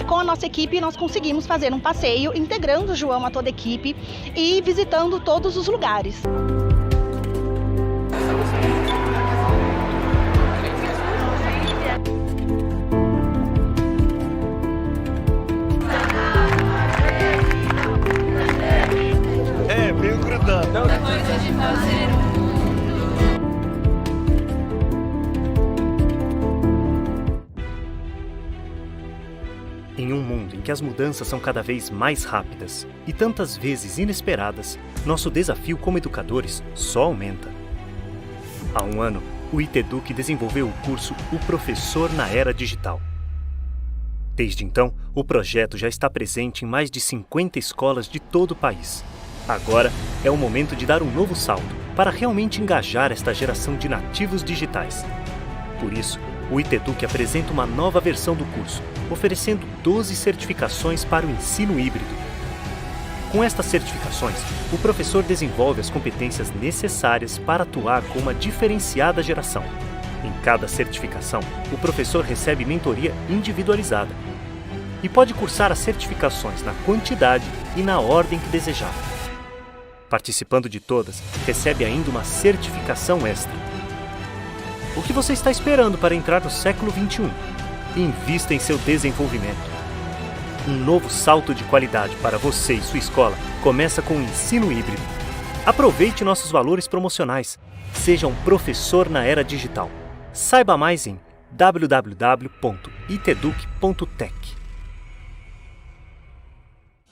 Com a nossa equipe, nós conseguimos fazer um passeio, integrando o João a toda a equipe e visitando todos os lugares. Veio grudando. Em um mundo em que as mudanças são cada vez mais rápidas e tantas vezes inesperadas, nosso desafio como educadores só aumenta. Há um ano, o Educa desenvolveu o curso O Professor na Era Digital. Desde então, o projeto já está presente em mais de 50 escolas de todo o país. Agora é o momento de dar um novo salto para realmente engajar esta geração de nativos digitais. Por isso, o Educa apresenta uma nova versão do curso, oferecendo 12 certificações para o ensino híbrido. Com estas certificações, o professor desenvolve as competências necessárias para atuar com uma diferenciada geração. Em cada certificação, o professor recebe mentoria individualizada e pode cursar as certificações na quantidade e na ordem que desejar. Participando de todas, recebe ainda uma certificação extra. O que você está esperando para entrar no século XXI? Invista em seu desenvolvimento. Um novo salto de qualidade para você e sua escola começa com o ensino híbrido. Aproveite nossos valores promocionais. Seja um professor na era digital. Saiba mais em www.iteduc.tech.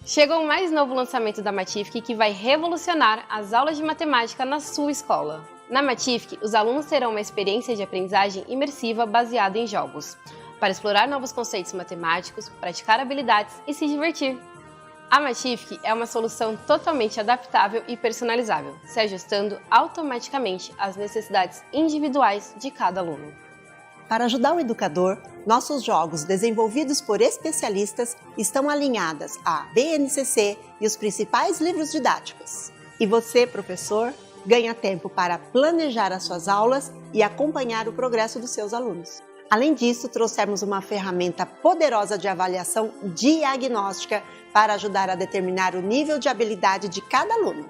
Chegou o mais novo lançamento da Matific que vai revolucionar as aulas de matemática na sua escola. Na Matific, os alunos terão uma experiência de aprendizagem imersiva baseada em jogos, para explorar novos conceitos matemáticos, praticar habilidades e se divertir. A Matific é uma solução totalmente adaptável e personalizável, se ajustando automaticamente às necessidades individuais de cada aluno. Para ajudar o educador, nossos jogos desenvolvidos por especialistas estão alinhados à BNCC e os principais livros didáticos. E você, professor, ganha tempo para planejar as suas aulas e acompanhar o progresso dos seus alunos. Além disso, trouxemos uma ferramenta poderosa de avaliação diagnóstica para ajudar a determinar o nível de habilidade de cada aluno.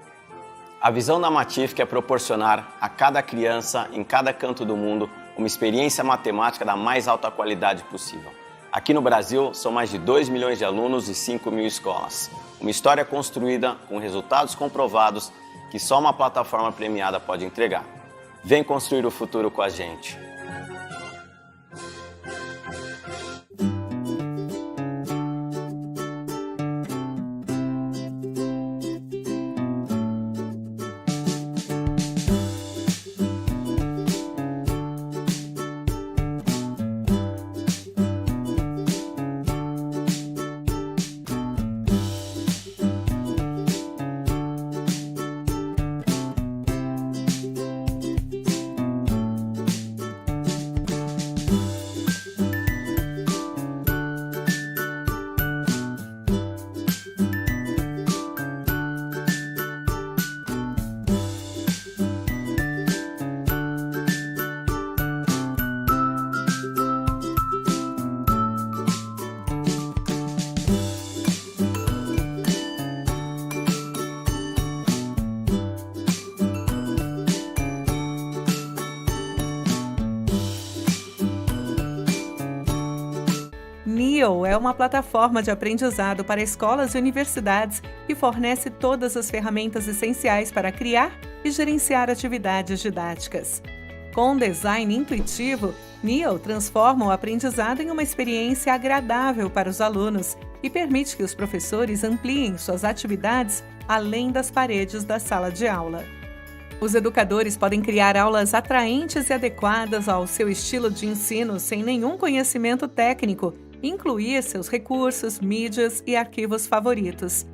A visão da Matific é proporcionar a cada criança, em cada canto do mundo, uma experiência matemática da mais alta qualidade possível. Aqui no Brasil, são mais de 2 milhões de alunos e 5 mil escolas. Uma história construída com resultados comprovados que só uma plataforma premiada pode entregar. Vem construir o futuro com a gente. Neo é uma plataforma de aprendizado para escolas e universidades que fornece todas as ferramentas essenciais para criar e gerenciar atividades didáticas. Com um design intuitivo, Neo transforma o aprendizado em uma experiência agradável para os alunos e permite que os professores ampliem suas atividades além das paredes da sala de aula. Os educadores podem criar aulas atraentes e adequadas ao seu estilo de ensino sem nenhum conhecimento técnico, incluir seus recursos, mídias e arquivos favoritos.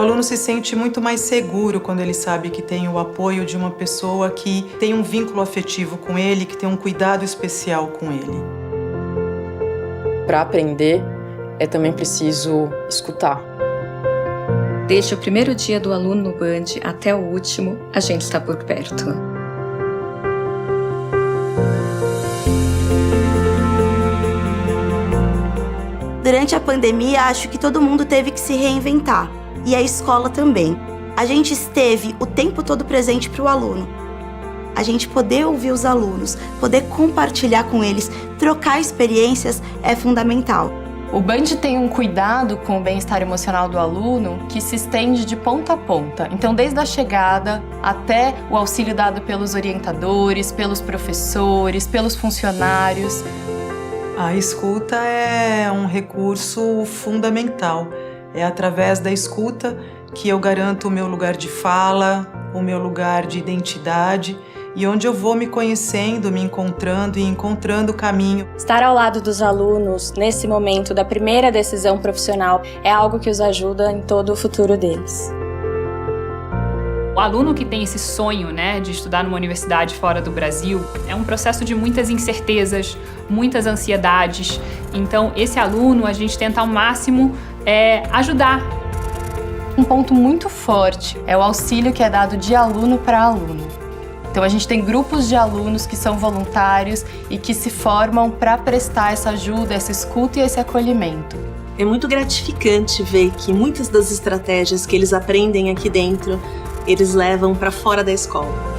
aluno se sente muito mais seguro quando ele sabe que tem o apoio de uma pessoa que tem um vínculo afetivo com ele, que tem um cuidado especial com ele. Para aprender, é também preciso escutar. Desde o primeiro dia do aluno no Band até o último, a gente está por perto. Durante a pandemia, acho que todo mundo teve que se reinventar. E a escola também. A gente esteve o tempo todo presente para o aluno. A gente poder ouvir os alunos, poder compartilhar com eles, trocar experiências é fundamental. O Band tem um cuidado com o bem-estar emocional do aluno que se estende de ponta a ponta. Então, desde a chegada até o auxílio dado pelos orientadores, pelos professores, pelos funcionários. A escuta é um recurso fundamental. É através da escuta que eu garanto o meu lugar de fala, o meu lugar de identidade e onde eu vou me conhecendo, me encontrando e encontrando o caminho. Estar ao lado dos alunos nesse momento da primeira decisão profissional é algo que os ajuda em todo o futuro deles. O aluno que tem esse sonho, de estudar numa universidade fora do Brasil, é um processo de muitas incertezas, muitas ansiedades. Então, esse aluno, a gente tenta ao máximo ajudar. Um ponto muito forte é o auxílio que é dado de aluno para aluno. Então, a gente tem grupos de alunos que são voluntários e que se formam para prestar essa ajuda, essa escuta e esse acolhimento. É muito gratificante ver que muitas das estratégias que eles aprendem aqui dentro, eles levam para fora da escola.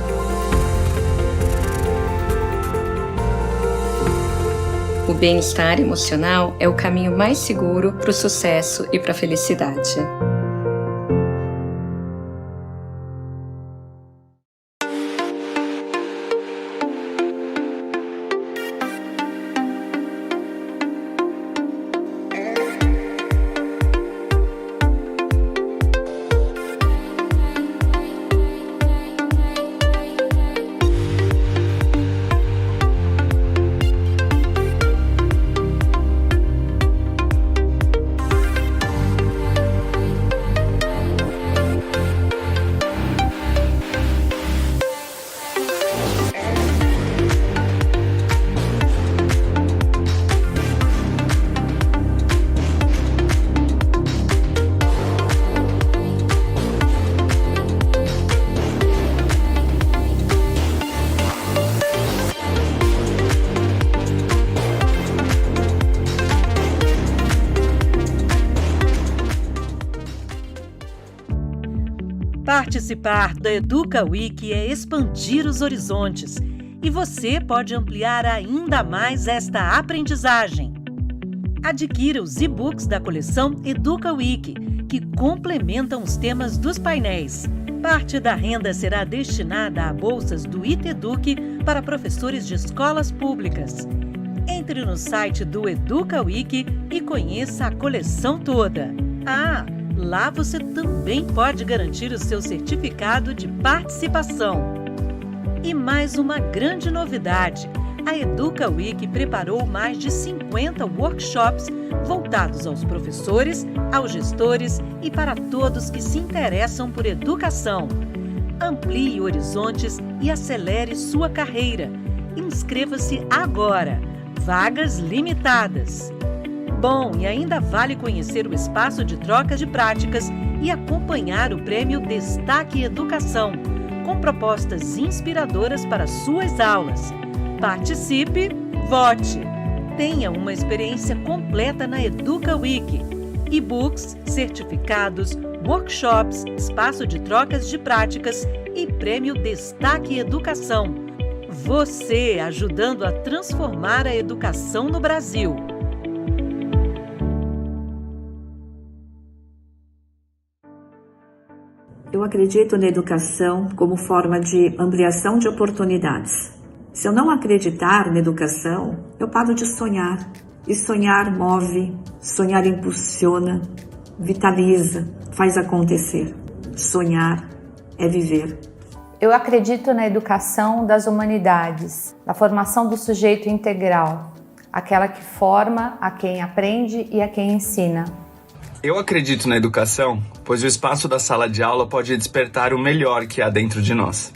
O bem-estar emocional é o caminho mais seguro para o sucesso e para a felicidade. Participar da Educa Week é expandir os horizontes e você pode ampliar ainda mais esta aprendizagem. Adquira os e-books da coleção Educa Week, que complementam os temas dos painéis. Parte da renda será destinada a bolsas do Educa para professores de escolas públicas. Entre no site do Educa Week e conheça a coleção toda. Lá você também pode garantir o seu certificado de participação. E mais uma grande novidade: a Educa Week preparou mais de 50 workshops voltados aos professores, aos gestores e para todos que se interessam por educação. Amplie horizontes e acelere sua carreira. Inscreva-se agora. Vagas limitadas. Bom, e ainda vale conhecer o espaço de trocas de práticas e acompanhar o prêmio Destaque Educação, com propostas inspiradoras para suas aulas. Participe, vote! Tenha uma experiência completa na Educa Week. E-books, certificados, workshops, espaço de trocas de práticas e prêmio Destaque Educação. Você ajudando a transformar a educação no Brasil. Eu acredito na educação como forma de ampliação de oportunidades. Se eu não acreditar na educação, eu paro de sonhar. E sonhar move, sonhar impulsiona, vitaliza, faz acontecer. Sonhar é viver. Eu acredito na educação das humanidades, na formação do sujeito integral, aquela que forma a quem aprende e a quem ensina. Eu acredito na educação, pois o espaço da sala de aula pode despertar o melhor que há dentro de nós.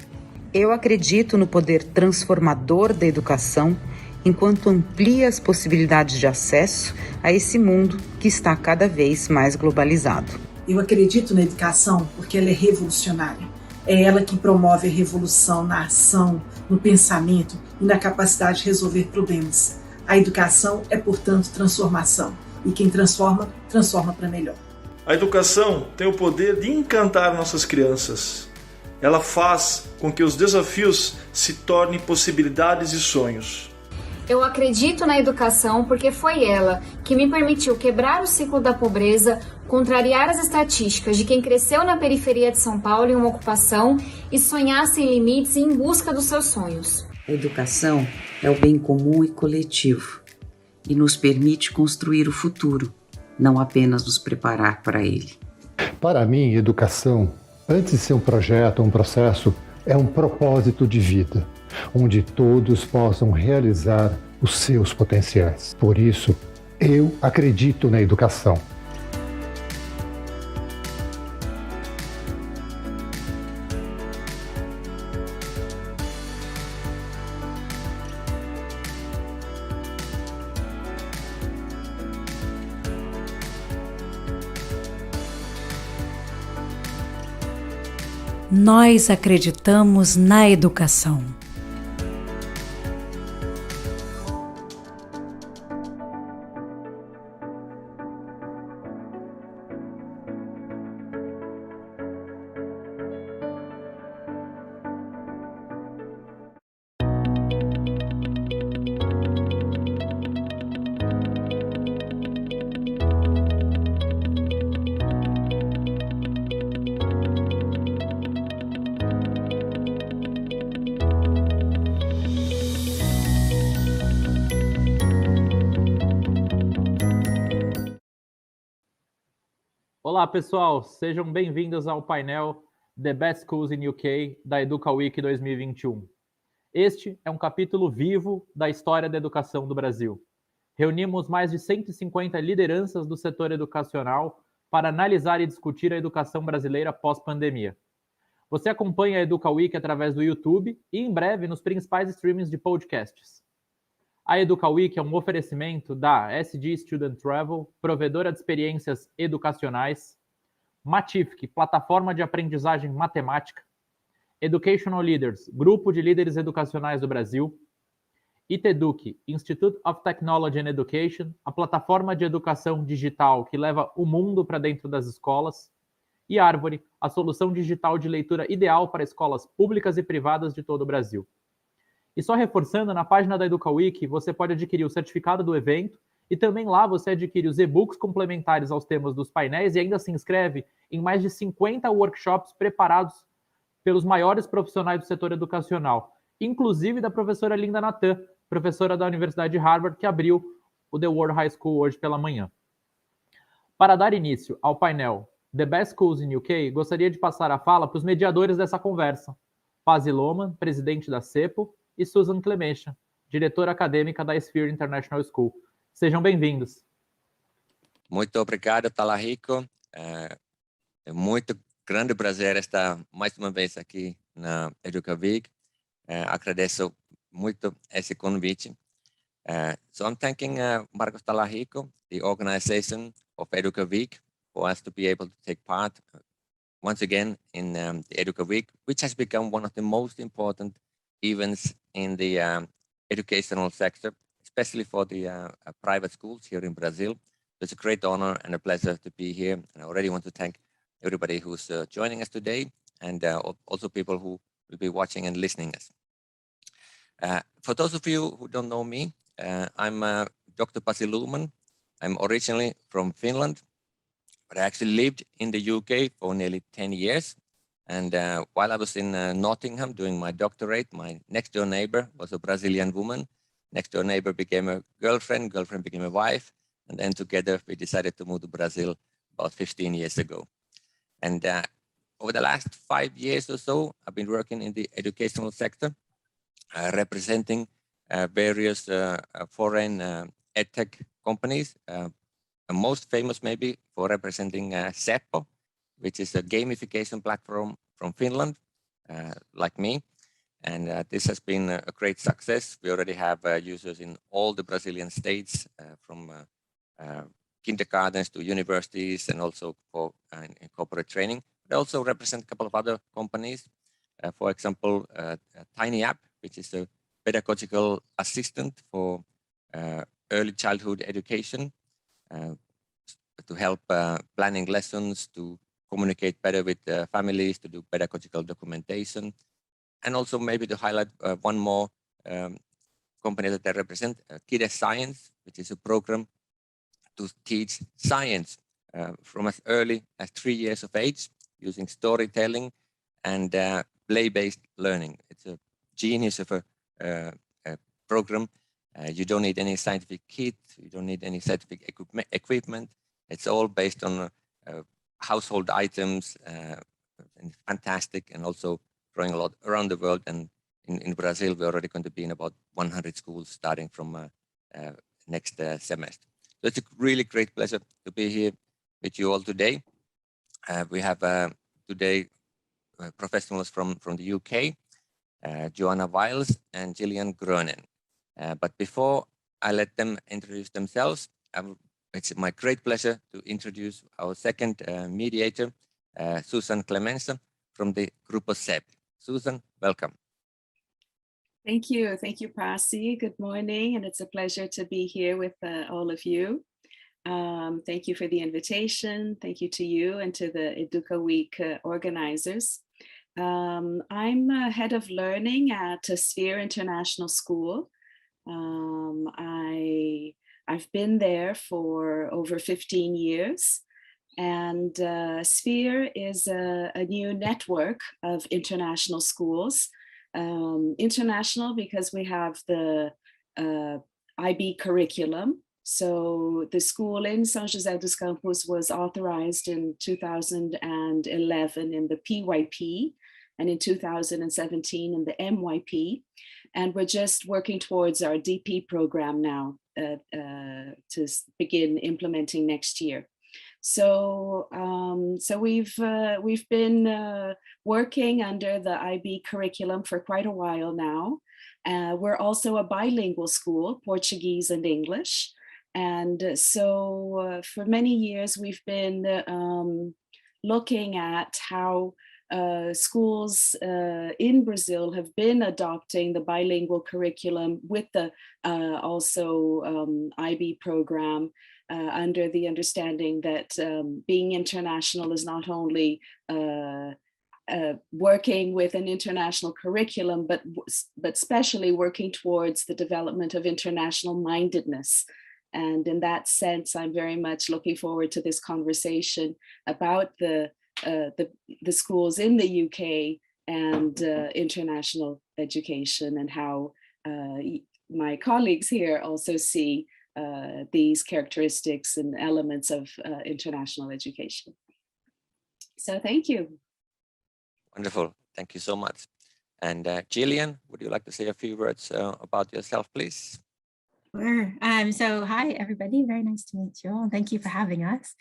Eu acredito no poder transformador da educação, enquanto amplia as possibilidades de acesso a esse mundo que está cada vez mais globalizado. Eu acredito na educação porque ela é revolucionária. É ela que promove a revolução na ação, no pensamento e na capacidade de resolver problemas. A educação é, portanto, transformação. E quem transforma, transforma para melhor. A educação tem o poder de encantar nossas crianças. Ela faz com que os desafios se tornem possibilidades e sonhos. Eu acredito na educação porque foi ela que me permitiu quebrar o ciclo da pobreza, contrariar as estatísticas de quem cresceu na periferia de São Paulo em uma ocupação e sonhar sem limites e em busca dos seus sonhos. A educação é o bem comum e coletivo e nos permite construir o futuro, não apenas nos preparar para ele. Para mim, educação, antes de ser um projeto ou um processo, é um propósito de vida, onde todos possam realizar os seus potenciais. Por isso, eu acredito na educação. Nós acreditamos na educação. Olá pessoal, sejam bem-vindos ao painel The Best Schools in UK da Educa Week 2021. Este é um capítulo vivo da história da educação do Brasil. Reunimos mais de 150 lideranças do setor educacional para analisar e discutir a educação brasileira pós-pandemia. Você acompanha a Educa Week através do YouTube e em breve nos principais streamings de podcasts. A Educa Week é um oferecimento da SG Student Travel, provedora de experiências educacionais, Matific, plataforma de aprendizagem matemática, Educational Leaders, grupo de líderes educacionais do Brasil, Educa, Institute of Technology and Education, a plataforma de educação digital que leva o mundo para dentro das escolas, e Árvore, a solução digital de leitura ideal para escolas públicas e privadas de todo o Brasil. E só reforçando, na página da Educa Week, você pode adquirir o certificado do evento e também lá você adquire os e-books complementares aos temas dos painéis e ainda se inscreve em mais de 50 workshops preparados pelos maiores profissionais do setor educacional, inclusive da professora Linda Natan, professora da Universidade de Harvard, que abriu o The World High School hoje pela manhã. Para dar início ao painel The Best Schools in UK, gostaria de passar a fala para os mediadores dessa conversa. Pasi Loman, presidente da Seppo, e Susan Clemensha, diretora acadêmica da Sphere International School. Sejam bem-vindos. Muito obrigado, Talarico. É muito grande prazer estar mais uma vez aqui na Educa Week. Agradeço muito esse convite. So I'm thanking Marcos Talarico, the organization of Educa Week, for us to be able to take part once again in the Educa Week, which has become one of the most important events in the educational sector, especially for the private schools here in Brazil. It's a great honor and a pleasure to be here. And I already want to thank everybody who's joining us today and also people who will be watching and listening us. For those of you who don't know me, I'm Dr. Pasi Loman. I'm originally from Finland, but I actually lived in the UK for nearly 10 years. And while I was in Nottingham doing my doctorate, my next door neighbor was a Brazilian woman. Next door neighbor became a girlfriend became a wife. And then together we decided to move to Brazil about 15 years ago. And over the last 5 years or so, I've been working in the educational sector, representing various foreign edtech companies, most famous maybe for representing Seppo, which is a gamification platform from Finland, like me. And this has been a great success. We already have users in all the Brazilian states, from kindergartens to universities, and also for in corporate training. They also represent a couple of other companies. For example, Tiny App, which is a pedagogical assistant for early childhood education, to help planning lessons, to communicate better with families, to do pedagogical documentation. And also maybe to highlight one more company that I represent, Kid Science, which is a program to teach science from as early as 3 years of age, using storytelling and play-based learning. It's a genius of a program. You don't need any scientific kit, you don't need any scientific equipment. It's all based on household items, and fantastic, and also growing a lot around the world. And in Brazil, we're already going to be in about 100 schools starting from next semester. So it's a really great pleasure to be here with you all today. We have today professionals from the UK, Joanna Wiles and Gillian Groenen. But before I let them introduce themselves, it's my great pleasure to introduce our second mediator, Susan Clemensha from the Grupo Seppo. Susan, welcome. Thank you. Thank you, Pasi. Good morning, and it's a pleasure to be here with all of you. Thank you for the invitation. Thank you to you and to the Educa Week organizers. I'm head of learning at Sphere International School. I've been there for over 15 years. And Sphere is a new network of international schools. International because we have the IB curriculum. So the school in São José dos Campos was authorized in 2011 in the PYP, and in 2017 in the MYP. And we're just working towards our DP program now to begin implementing next year. So, we've been working under the IB curriculum for quite a while now. We're also a bilingual school, Portuguese and English. And so for many years, we've been looking at how schools in Brazil have been adopting the bilingual curriculum with the also IB program, under the understanding that being international is not only working with an international curriculum, but especially working towards the development of international mindedness. And in that sense, I'm very much looking forward to this conversation about the schools in the UK and international education, and how my colleagues here also see these characteristics and elements of international education. So thank you. Wonderful. Thank you so much. And Gillian, would you like to say a few words about yourself, please? Sure. So hi, everybody. Very nice to meet you all. Thank you for having us.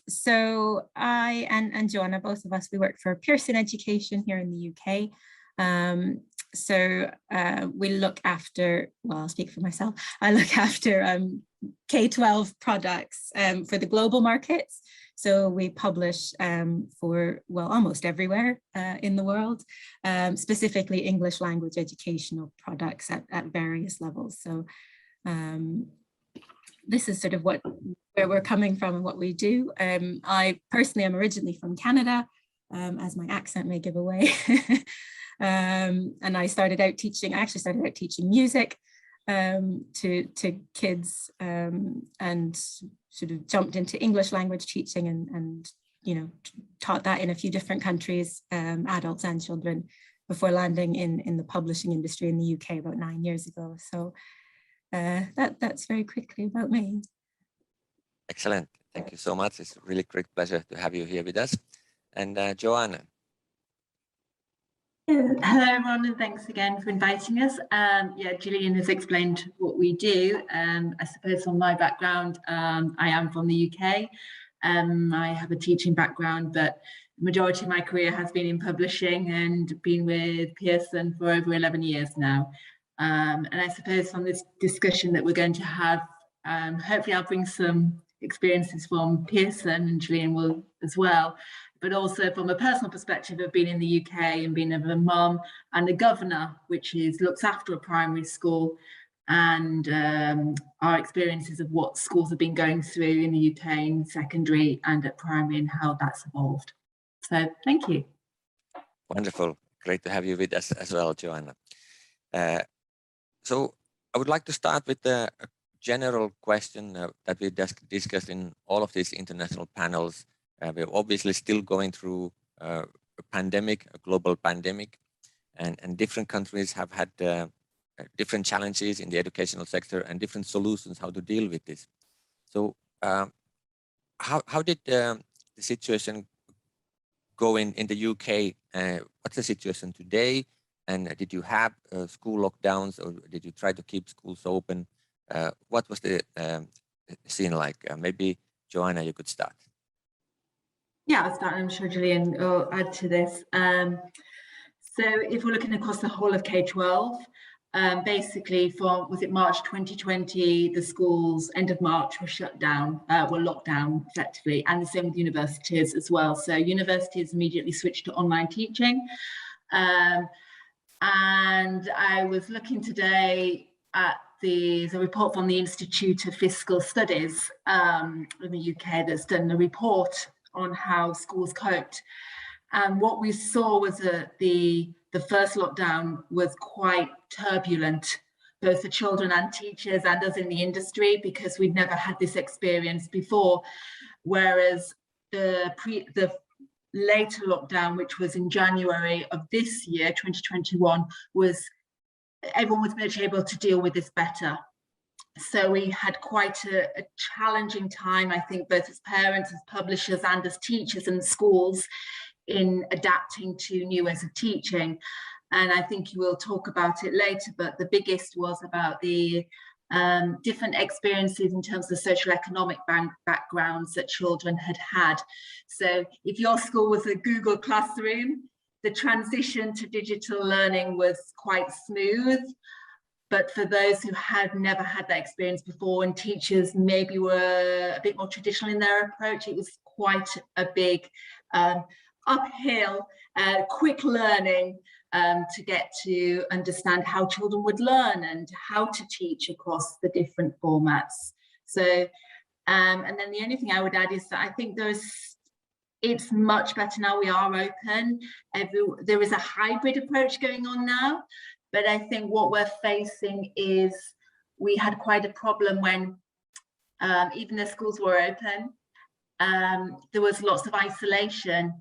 So I and Joanna, both of us, we work for Pearson Education here in the UK. So we look after, well, I'll speak for myself. I look after K-12 products for the global markets. So we publish for, well, almost everywhere in the world, specifically English language educational products at various levels. So this is sort of where we're coming from and what we do. I personally am originally from Canada, as my accent may give away. And I actually started out teaching music to kids, and sort of jumped into English language teaching and you know, taught that in a few different countries, adults and children, before landing in the publishing industry in the UK about 9 years ago. So that's very quickly about me. Excellent. Thank you so much. It's a really great pleasure to have you here with us. And Joanna. Thank you. So, hi, everybody. Very nice to meet you all. Thank you for having us. So, I and Joanna, both of us, we work for Pearson Education here in the UK. So, we publish for, well, almost everywhere in the world, specifically English language educational products at various levels. So this is sort of where we're coming from and what we do. I personally am originally from Canada, as I mentioned. Hello everyone, and thanks again for inviting us. Gillian has explained what we do. I suppose from my background, I am from the UK. I have a teaching background, but the majority of my career has been in publishing and been with Pearson for over 11 years now. And I suppose from this discussion that we're going to have, hopefully I'll bring some experiences from Pearson, and Gillian will as well, but also from a personal perspective of being in the UK and being a mum and a governor, which looks after a primary school, and our experiences of what schools have been going through in the UK in secondary and at primary and how that's evolved. So thank you. Wonderful. Great to have you with us as well, Joanna. So I would like to start with a general question that we discussed in all of these international panels. We're obviously still going through a pandemic, a global pandemic, and different countries have had different challenges in the educational sector and different solutions how to deal with this. So how did the situation go in the UK? What's the situation today? And did you have school lockdowns, or did you try to keep schools open? What was the scene like? Maybe Joanna, you could start. Yeah, I'll start. I'm sure Gillian will add to this. So if we're looking across the whole of K-12, basically from, was it March 2020, the schools, end of March, were shut down, were locked down effectively, and the same with universities as well. So universities immediately switched to online teaching. And I was looking today at there's a report from the Institute of Fiscal Studies in the UK that's done a report on how schools coped. And what we saw was that the first lockdown was quite turbulent, both for children and teachers and us in the industry, because we'd never had this experience before. Whereas the later lockdown, which was in January of this year, 2021, everyone was much able to deal with this better. So we had quite a challenging time, I think, both as parents, as publishers, and as teachers and schools in adapting to new ways of teaching. And I think you will talk about it later, but the biggest was about the different experiences in terms of socioeconomic backgrounds that children had had. So if your school was a Google Classroom, the transition to digital learning was quite smooth. But for those who had never had that experience before, and teachers maybe were a bit more traditional in their approach, it was quite a big uphill, quick learning to get to understand how children would learn and how to teach across the different formats. So, and then the only thing I would add is that I think it's much better now. We are open. There is a hybrid approach going on now. But I think what we're facing is we had quite a problem when even the schools were open, there was lots of isolation,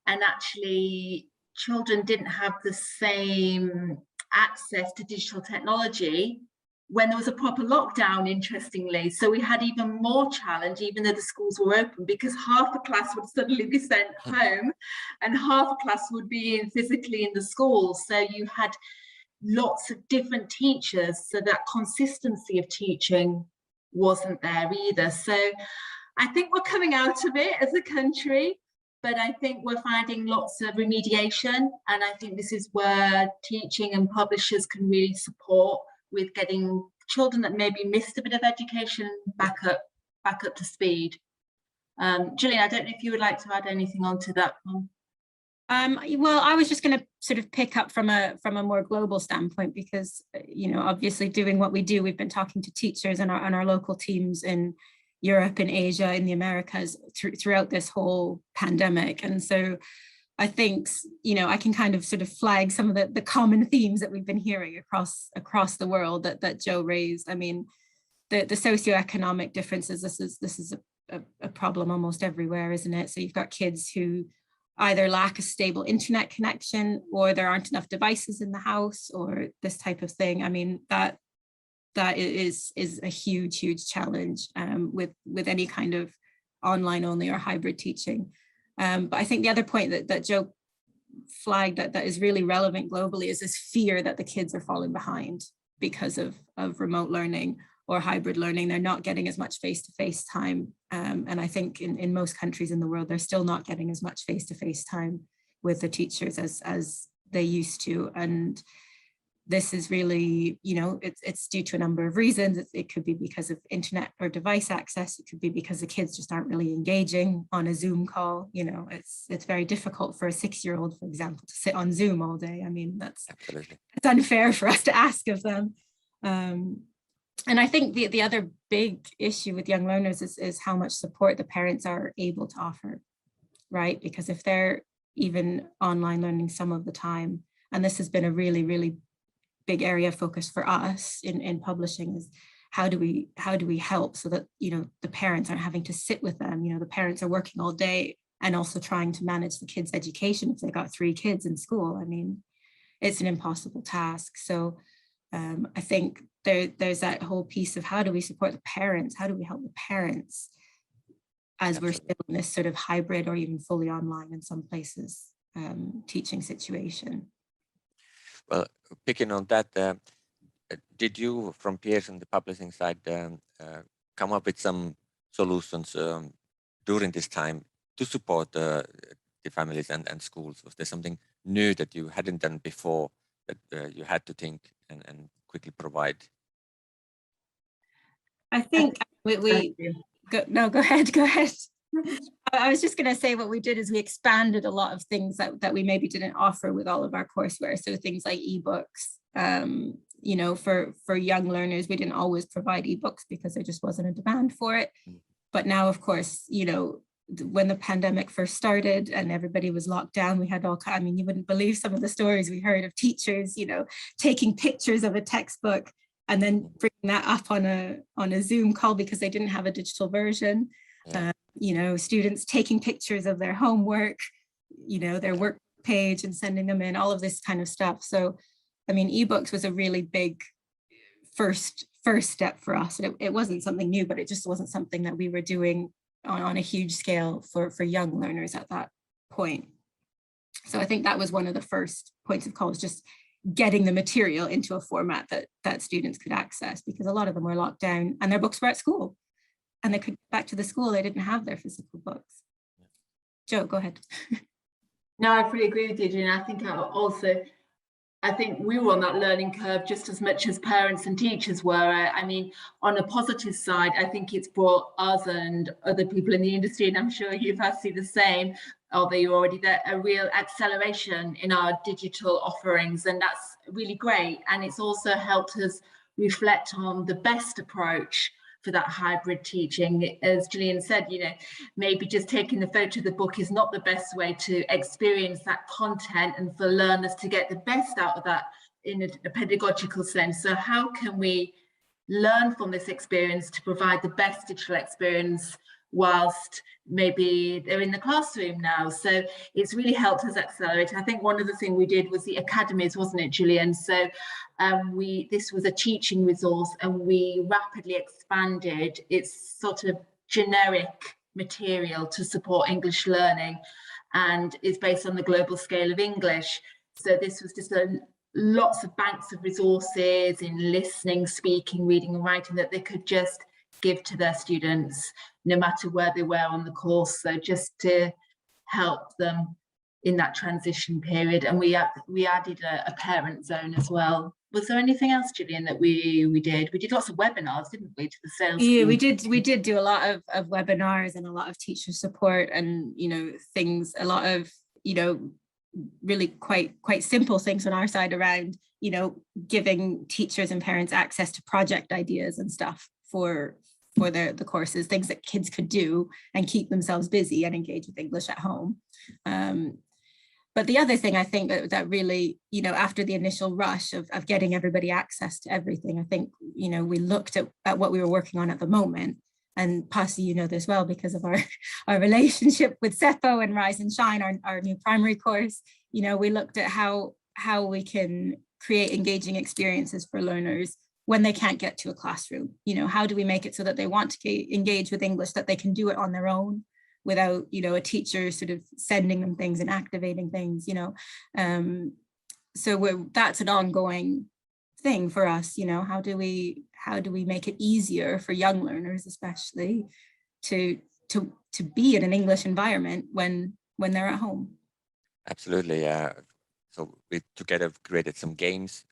and actually children didn't have the same access to digital technology when there was a proper lockdown, interestingly. So we had even more challenge, even though the schools were open, because half the class would suddenly be sent home and half the class would be physically in the schools. So you had lots of different teachers, so that consistency of teaching wasn't there either. So I think we're coming out of it as a country, but I think we're finding lots of remediation, and I think this is where teaching and publishers can really support with getting children that maybe missed a bit of education back up to speed. Gillian, I don't know if you would like to add anything onto that one. Well, I was just going to sort of pick up from a more global standpoint, because, you know, obviously doing what we do, we've been talking to teachers and our local teams in Europe, in Asia, in the Americas throughout this whole pandemic. And so I think, you know, I can kind of sort of flag some of the common themes that we've been hearing across the world that Joe raised. I mean, the socioeconomic differences, this is a problem almost everywhere, isn't it? So you've got kids who either lack a stable internet connection, or there aren't enough devices in the house, or this type of thing. I mean, that is a huge challenge with any kind of online only or hybrid teaching. But I think the other point that Joe flag that is really relevant globally is this fear that the kids are falling behind because of remote learning or hybrid learning. They're not getting as much face-to-face time. And I think in most countries in the world, they're still not getting as much face-to-face time with the teachers as they used to. And this is really, it's due to a number of reasons. It could be because of internet or device access. It could be because the kids just aren't really engaging on a Zoom call. It's very difficult for a 6-year-old, for example, to sit on Zoom all day. I mean, it's unfair for us to ask of them. And I think the other big issue with young learners is how much support the parents are able to offer, right? Because if they're even online learning some of the time, and this has been a really, really big area of focus for us in publishing, is how do we help so that the parents aren't having to sit with them. The parents are working all day and also trying to manage the kids' education if they got 3 kids in school. I mean, it's an impossible task. So I think there's that whole piece of how do we support the parents? How do we help the parents as we're still in this sort of hybrid or even fully online in some places teaching situation? Well, picking on that, did you, from Pearson, the publishing side, come up with some solutions during this time to support the families and schools? Was there something new that you hadn't done before that you had to think and quickly provide? I think go ahead. I was just going to say what we did is we expanded a lot of things that we maybe didn't offer with all of our courseware. So things like ebooks, for young learners, we didn't always provide ebooks because there just wasn't a demand for it. But now, of course, when the pandemic first started and everybody was locked down, we had you wouldn't believe some of the stories we heard of teachers, taking pictures of a textbook and then bringing that up on a Zoom call because they didn't have a digital version. Students taking pictures of their homework, their work page and sending them in, all of this kind of stuff. So, I mean, ebooks was a really big first step for us. It wasn't something new, but it just wasn't something that we were doing on a huge scale for young learners at that point. So I think that was one of the first points of call, is just getting the material into a format that students could access, because a lot of them were locked down and their books were at school and they could go back to the school. They didn't have their physical books. Joe, go ahead. No, I fully agree with you, Gillian. I think we were on that learning curve just as much as parents and teachers were. I mean, on a positive side, I think it's brought us and other people in the industry, and I'm sure you've had to see the same, although you're already there, a real acceleration in our digital offerings, and that's really great. And it's also helped us reflect on the best approach for that hybrid teaching. As Gillian said, maybe just taking the photo of the book is not the best way to experience that content and for learners to get the best out of that in a pedagogical sense. So how can we learn from this experience to provide the best digital experience whilst maybe they're in the classroom now? So it's really helped us accelerate. I think one of the things we did was the academies, wasn't it, Gillian? So this was a teaching resource and we rapidly expanded its sort of generic material to support English learning, and is based on the global scale of English. So this was just lots of banks of resources in listening, speaking, reading and writing that they could just give to their students no matter where they were on the course. So just to help them in that transition period. And we added a parent zone as well. Was there anything else, Gillian, that we did? We did lots of webinars, didn't we, to the sales team? We did do a lot of webinars and a lot of teacher support and things, a lot of really quite simple things on our side around giving teachers and parents access to project ideas and stuff for the courses, things that kids could do and keep themselves busy and engage with English at home. But the other thing I think that really, after the initial rush of getting everybody access to everything, I think, we looked at what we were working on at the moment. And Pasi, this well because of our relationship with Seppo and Rise and Shine, our new primary course. We looked at how we can create engaging experiences for learners when they can't get to a classroom. How do we make it so that they want to engage with English, that they can do it on their own, without, you know, a teacher sort of sending them things and activating things, you know. So that's an ongoing thing for us, you know. How do we make it easier for young learners, especially, to be in an English environment when they're at home? Absolutely. So we together created some games,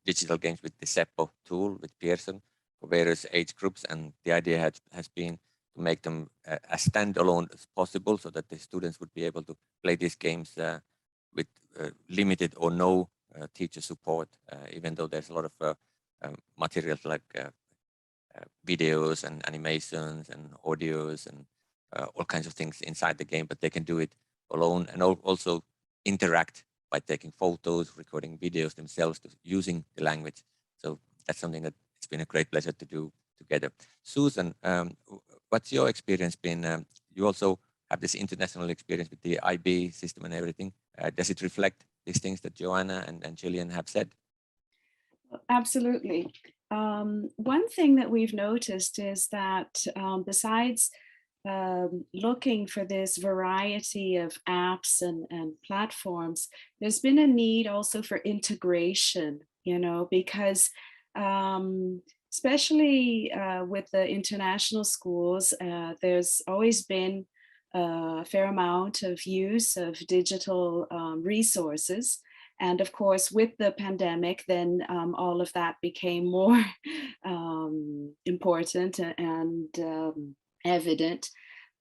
digital games with the Seppo tool with Pearson for various age groups, and the idea has been to make them as standalone as possible, so that the students would be able to play these games with limited or no teacher support, even though there's a lot of materials like videos and animations and audios and all kinds of things inside the game, but they can do it alone and also interact by taking photos, recording videos themselves, using the language. So that's something that it's been a great pleasure to do together. Susan, what's your experience been? You also have this international experience with the IB system and everything. Does it reflect these things that Joanna and Gillian have said? Absolutely. One thing that we've noticed is that besides looking for this variety of apps and platforms, there's been a need also for integration, you know, because especially with the international schools, there's always been a fair amount of use of digital resources. And of course, with the pandemic, then all of that became more important and evident.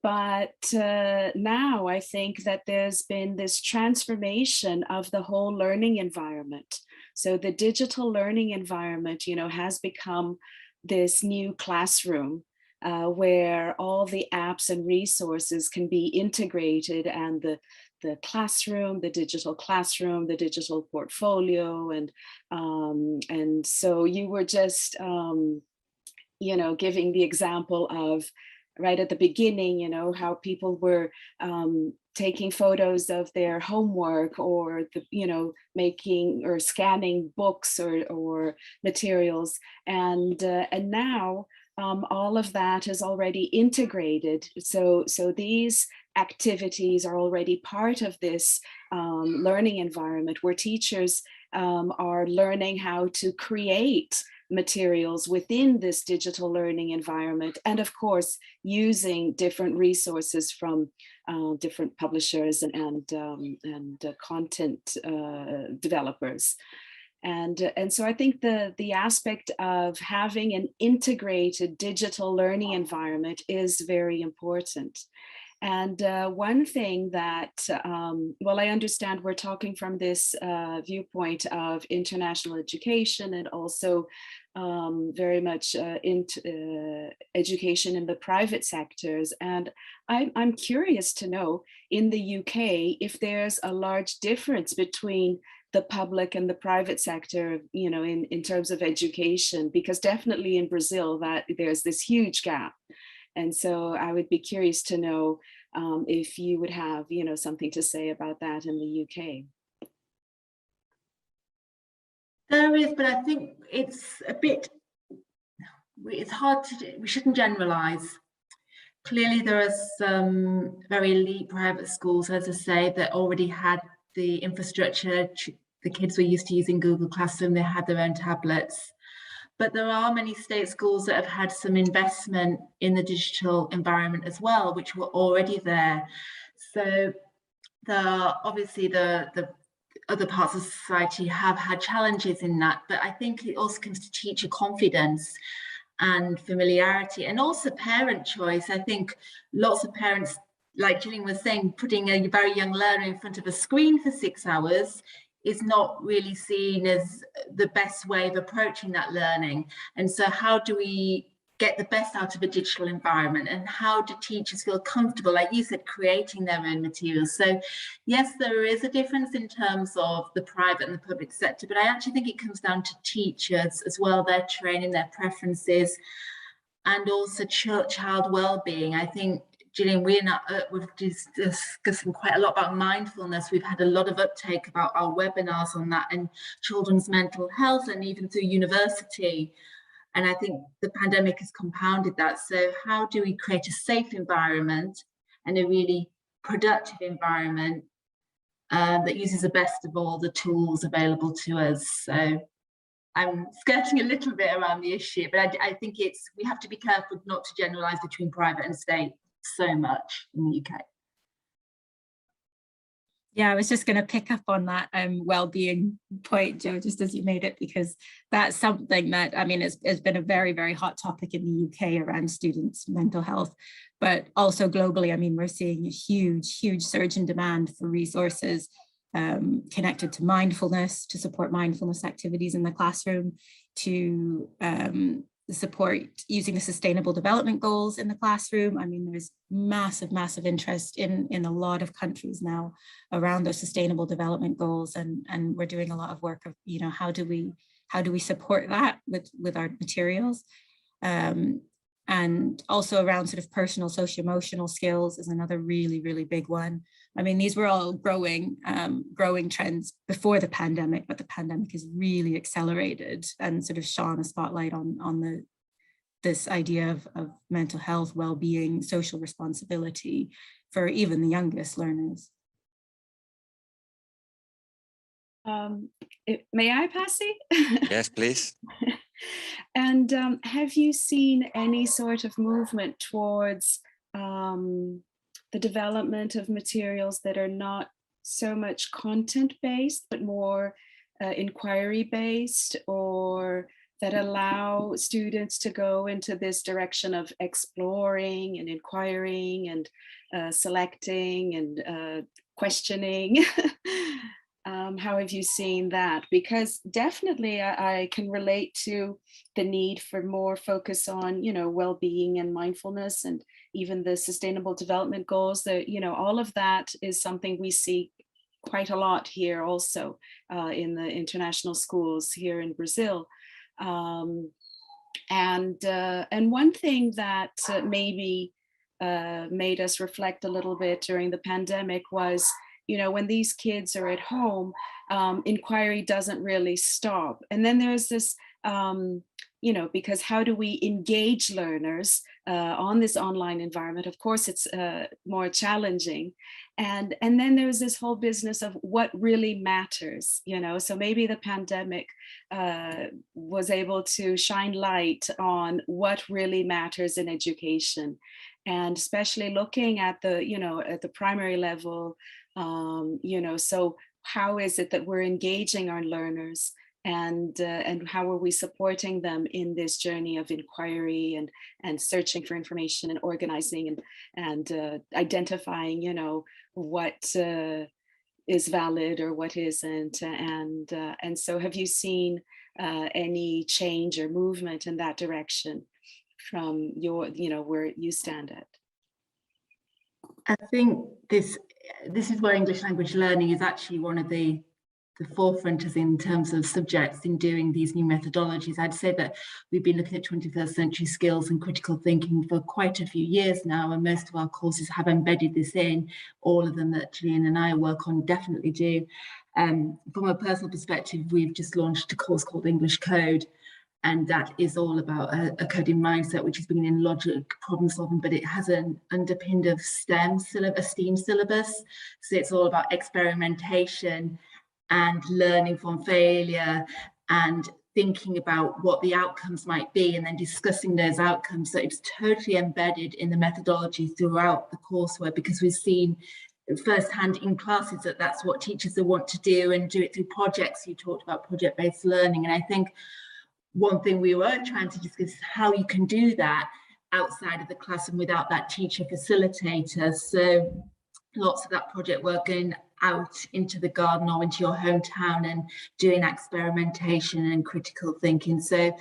But now I think that there's been this transformation of the whole learning environment. So the digital learning environment, you know, has become this new classroom where all the apps and resources can be integrated, and the classroom, the digital portfolio, and so you were just you know, giving the example of right at the beginning, you know, how people were taking photos of their homework, or you know, making or scanning books or materials, and now all of that is already integrated. So these activities are already part of this learning environment, where teachers are learning how to create materials within this digital learning environment, and of course using different resources from different publishers and content developers. And so I think the aspect of having an integrated digital learning environment is very important. And one thing that, well, I understand we're talking from this viewpoint of international education, and also very much education in the private sectors. And I'm curious to know, in the UK, if there's a large difference between the public and the private sector, you know, in terms of education, because definitely in Brazil that there's this huge gap. And so I would be curious to know if you would have, you know, something to say about that in the UK. There is, but I think it's hard to do. We shouldn't generalize. Clearly there are some very elite private schools, as I say, that already had the infrastructure. The kids were used to using Google Classroom, they had their own tablets. But there are many state schools that have had some investment in the digital environment as well, which were already there. So obviously the other parts of society have had challenges in that, but I think it also comes to teacher confidence and familiarity, and also parent choice. I think lots of parents, like Gillian was saying, putting a very young learner in front of a screen for 6 hours is not really seen as the best way of approaching that learning. And so how do we get the best out of a digital environment, and how do teachers feel comfortable, like you said, creating their own materials? So yes, there is a difference in terms of the private and the public sector, but I actually think it comes down to teachers as well, their training, their preferences, and also child well-being. I think, Gillian, we've discussing quite a lot about mindfulness. We've had a lot of uptake about our webinars on that, and children's mental health, and even through university. And I think the pandemic has compounded that. So how do we create a safe environment? and a really productive environment that uses the best of all the tools available to us. So I'm skirting a little bit around the issue, but I think we have to be careful not to generalise between private and state so much in the UK. Yeah, I was just going to pick up on that well-being point, Jo, just as you made it, because that's something that, I mean, it's been a very, very hot topic in the UK around students' mental health, but also globally. I mean, we're seeing a huge, huge surge in demand for resources connected to mindfulness, to support mindfulness activities in the classroom, to support using the Sustainable Development Goals in the classroom. I mean, there's massive, massive interest in a lot of countries now around those Sustainable Development Goals, and we're doing a lot of work of, you know, how do we support that with our materials, and also around sort of personal socio-emotional skills is another really, really big one. I mean, these were all growing trends before the pandemic, but the pandemic has really accelerated and sort of shone a spotlight on this idea of mental health, well-being, social responsibility for even the youngest learners. May I, Pasi? Yes, please. And have you seen any sort of movement towards the development of materials that are not so much content-based, but more inquiry-based, or that allow students to go into this direction of exploring and inquiring and selecting and questioning? How have you seen that? Because definitely I can relate to the need for more focus on, you know, well-being and mindfulness, and even the Sustainable Development Goals. That, you know, all of that is something we see quite a lot here also in the international schools here in Brazil. And one thing that maybe made us reflect a little bit during the pandemic was, you know, when these kids are at home, inquiry doesn't really stop. And then there's this, you know, because how do we engage learners on this online environment? Of course, it's more challenging. And then there's this whole business of what really matters, you know, so maybe the pandemic was able to shine light on what really matters in education, and especially looking at the, you know, at the primary level, you know, so how is it that we're engaging our learners, and how are we supporting them in this journey of inquiry and searching for information and organizing and identifying, you know, what is valid or what isn't, and so have you seen any change or movement in that direction from your, you know, where you stand at? I think this is where English language learning is actually one of the forefronters in terms of subjects in doing these new methodologies. I'd say that we've been looking at 21st century skills and critical thinking for quite a few years now, and most of our courses have embedded this in. All of them that Gillian and I work on definitely do. From a personal perspective, we've just launched a course called English Code, and that is all about a coding mindset, which is bringing in logic, problem solving, but it has an underpinned of STEM syllabus. So it's all about experimentation and learning from failure and thinking about what the outcomes might be, and then discussing those outcomes. So it's totally embedded in the methodology throughout the courseware, because we've seen firsthand in classes that that's what teachers want to do, and do it through projects. You talked about project-based learning, and I think one thing we were trying to discuss is how you can do that outside of the classroom without that teacher facilitator. So lots of that project work going out into the garden or into your hometown and doing experimentation and critical thinking. So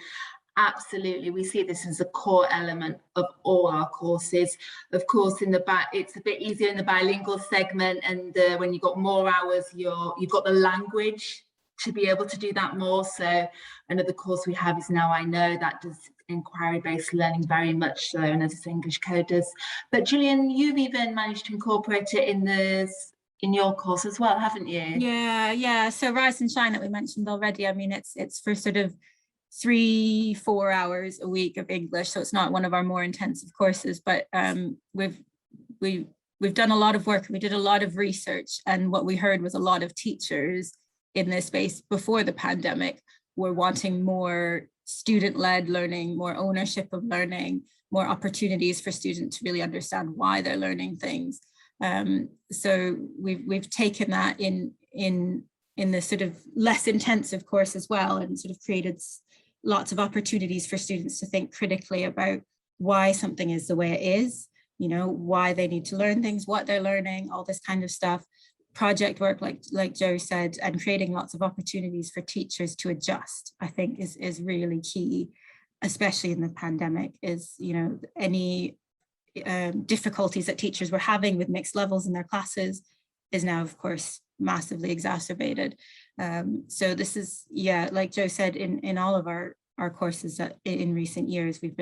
absolutely, we see this as a core element of all our courses. Of course, in the back, it's a bit easier in the bilingual segment, and when you've got more hours, you've got the language to be able to do that more. So another course we have is Now I Know, that does inquiry-based learning very much so, and as English Code does. But Gillian, you've even managed to incorporate it in your course as well, haven't you? Yeah. So Rise and Shine that we mentioned already, I mean, it's for sort of 3-4 hours a week of English, so it's not one of our more intensive courses, but we we've done a lot of work, we did a lot of research, and what we heard was a lot of teachers in this space before the pandemic were wanting more student-led learning, more ownership of learning, more opportunities for students to really understand why they're learning things. So we've taken that in the sort of less intensive course as well, and sort of created lots of opportunities for students to think critically about why something is the way it is, you know, why they need to learn things, what they're learning, all this kind of stuff. Project work, like Joe said, and creating lots of opportunities for teachers to adjust, I think is really key, especially in the pandemic, is, you know, any difficulties that teachers were having with mixed levels in their classes is now, of course, massively exacerbated. So this is, yeah, like Joe said, in all of our courses that in recent years, we've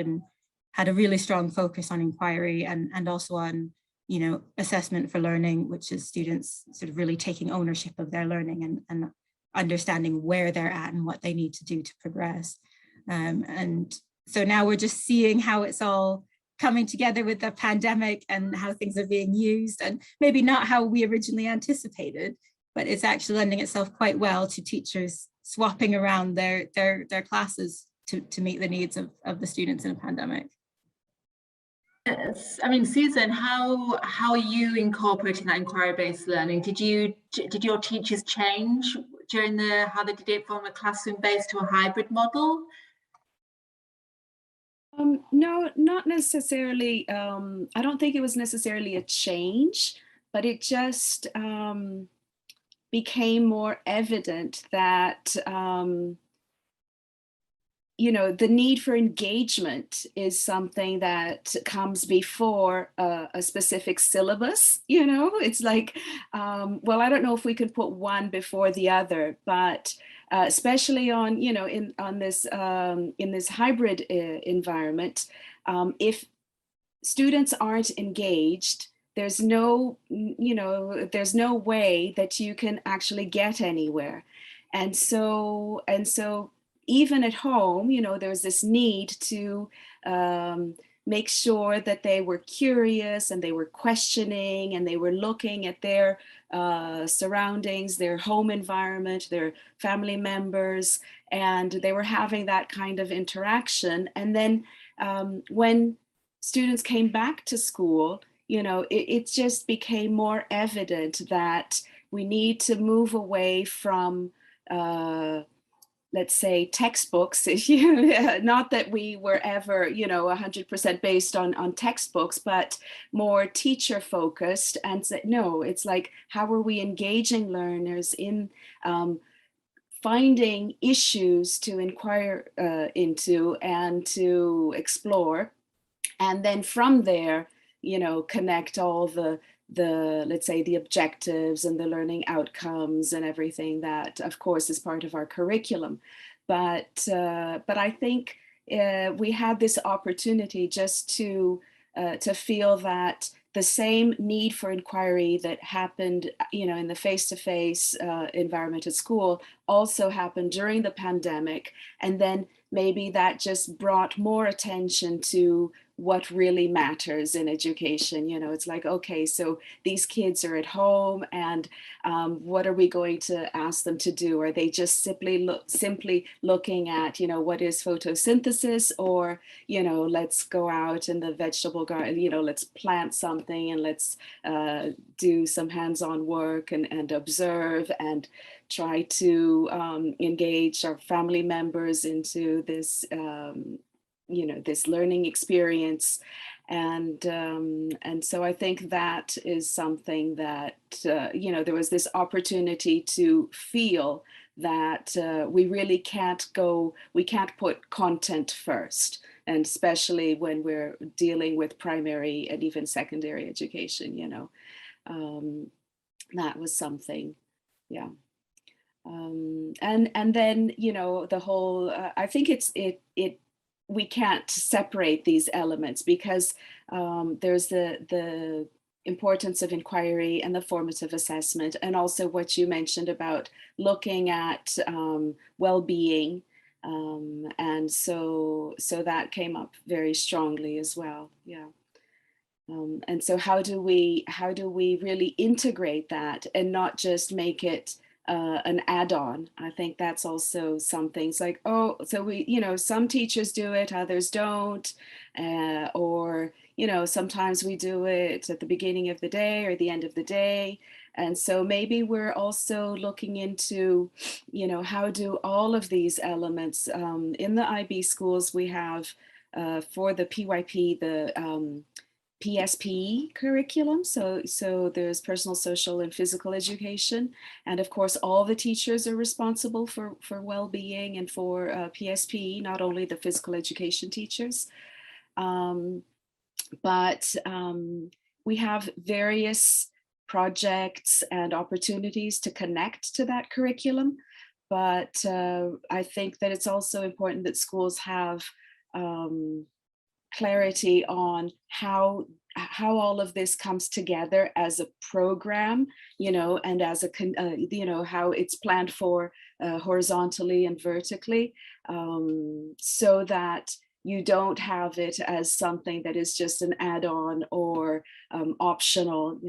had a really strong focus on inquiry and also on, you know, assessment for learning, which is students sort of really taking ownership of their learning and understanding where they're at and what they need to do to progress. And so now we're just seeing how it's all coming together with the pandemic and how things are being used, and maybe not how we originally anticipated, but it's actually lending itself quite well to teachers swapping around their classes to meet the needs of the students in a pandemic. Yes. I mean, Susan, how are you incorporating that inquiry-based learning? Did your teachers change during how they did it from a classroom-based to a hybrid model? No, not necessarily. I don't think it was necessarily a change, but it just became more evident that you know, the need for engagement is something that comes before a specific syllabus. You know, it's like, well, I don't know if we could put one before the other, but especially on, you know, in this hybrid environment, if students aren't engaged, there's no way that you can actually get anywhere. And so even at home, you know, there's this need to make sure that they were curious and they were questioning and they were looking at their surroundings, their home environment, their family members, and they were having that kind of interaction. And then when students came back to school, you know, it just became more evident that we need to move away from let's say textbooks. Not that we were ever, you know, 100% based on textbooks, but more teacher focused, and said, no, it's like, how are we engaging learners in finding issues to inquire into and to explore, and then from there, you know, connect all the let's say the objectives and the learning outcomes and everything that of course is part of our curriculum. But I think we had this opportunity just to feel that the same need for inquiry that happened, you know, in the face-to-face environment at school also happened during the pandemic. And then maybe that just brought more attention to what really matters in education. You know, it's like, okay, so these kids are at home, and what are we going to ask them to do? Are they just simply looking at, you know, what is photosynthesis, or, you know, let's go out in the vegetable garden, you know, let's plant something and let's do some hands-on work and observe and try to engage our family members into this you know, this learning experience. And so I think that is something that, you know, there was this opportunity to feel that we really can't put content first, and especially when we're dealing with primary and even secondary education, you know, that was something, yeah. And then, you know, the whole, I think we can't separate these elements, because there's the importance of inquiry and the formative assessment, and also what you mentioned about looking at well-being, and so that came up very strongly as well. Yeah. And so how do we really integrate that and not just make it an add-on? I think that's also something. It's like, oh, so we, some teachers do it, others don't, or, sometimes we do it at the beginning of the day or the end of the day. And so maybe we're also looking into, how do all of these elements in the IB schools we have for the PYP, the PSP curriculum. So there's personal, social, and physical education. And of course, all the teachers are responsible for well-being and for PSP, not only the physical education teachers. But we have various projects and opportunities to connect to that curriculum. But I think that it's also important that schools have clarity on how all of this comes together as a program, and as a, how it's planned for horizontally and vertically, so that you don't have it as something that is just an add-on or optional,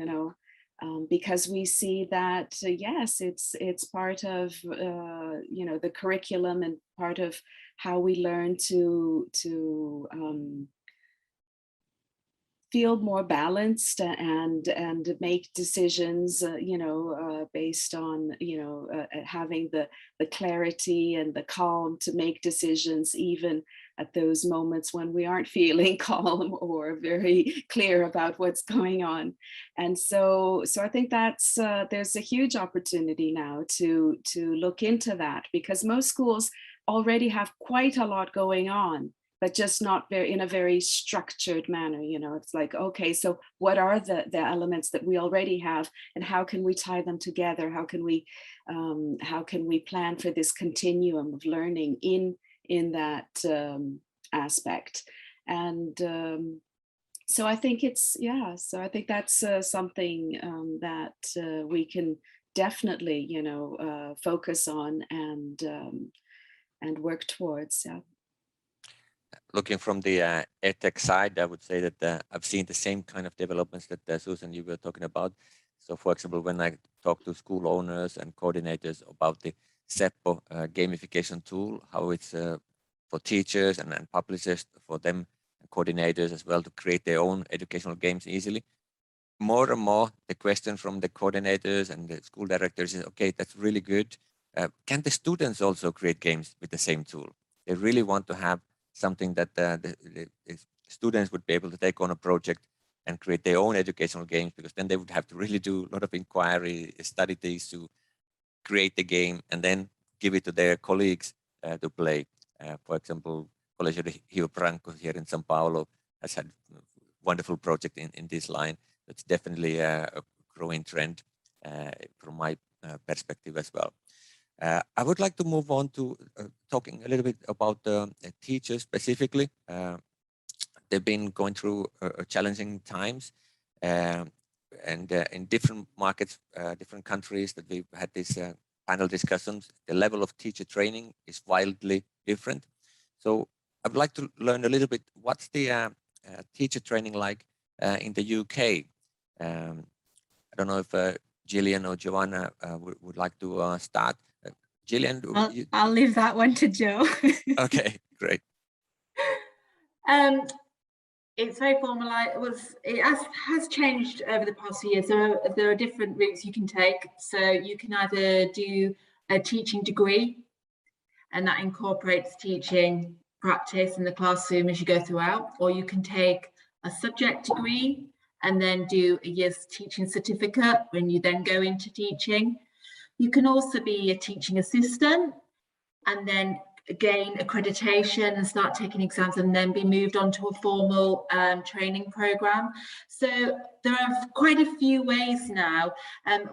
because we see that, yes, it's part of, the curriculum and part of how we learn to feel more balanced and make decisions, based on, having the clarity and the calm to make decisions, even at those moments when we aren't feeling calm or very clear about what's going on. And so I think that's there's a huge opportunity now to look into that, because most schools already have quite a lot going on, but just not in a very structured manner. It's like, okay, so what are the elements that we already have, and how can we tie them together? How can we plan for this continuum of learning in that aspect? And so I think so I think that's something that we can definitely, focus on and work towards. Yeah. Looking from the EdTech side, I would say that I've seen the same kind of developments that Susan, you were talking about. So for example, when I talk to school owners and coordinators about the Seppo gamification tool, how it's for teachers and publishers, for them, coordinators as well, to create their own educational games easily. More and more, the question from the coordinators and the school directors is, okay, that's really good. Can the students also create games with the same tool? They really want to have something that the students would be able to take on a project and create their own educational games, because then they would have to really do a lot of inquiry, study these to create the game, and then give it to their colleagues to play. For example, Collegio de Rio Branco here in São Paulo has had a wonderful project in this line. It's definitely a growing trend from my perspective as well. I would like to move on to talking a little bit about teachers specifically. They've been going through challenging times, and in different markets, different countries that we've had these panel discussions, the level of teacher training is wildly different. So I would like to learn a little bit, what's the teacher training like in the UK? I don't know if Gillian or Joanna would like to start. Gillian, I'll leave that one to Joe. Okay, great. It's very formalized. It has changed over the past few years. There are different routes you can take. So you can either do a teaching degree, and that incorporates teaching practice in the classroom as you go throughout, or you can take a subject degree and then do a year's teaching certificate when you then go into teaching. You can also be a teaching assistant and then gain accreditation and start taking exams and then be moved on to a formal training program. So there are quite a few ways now.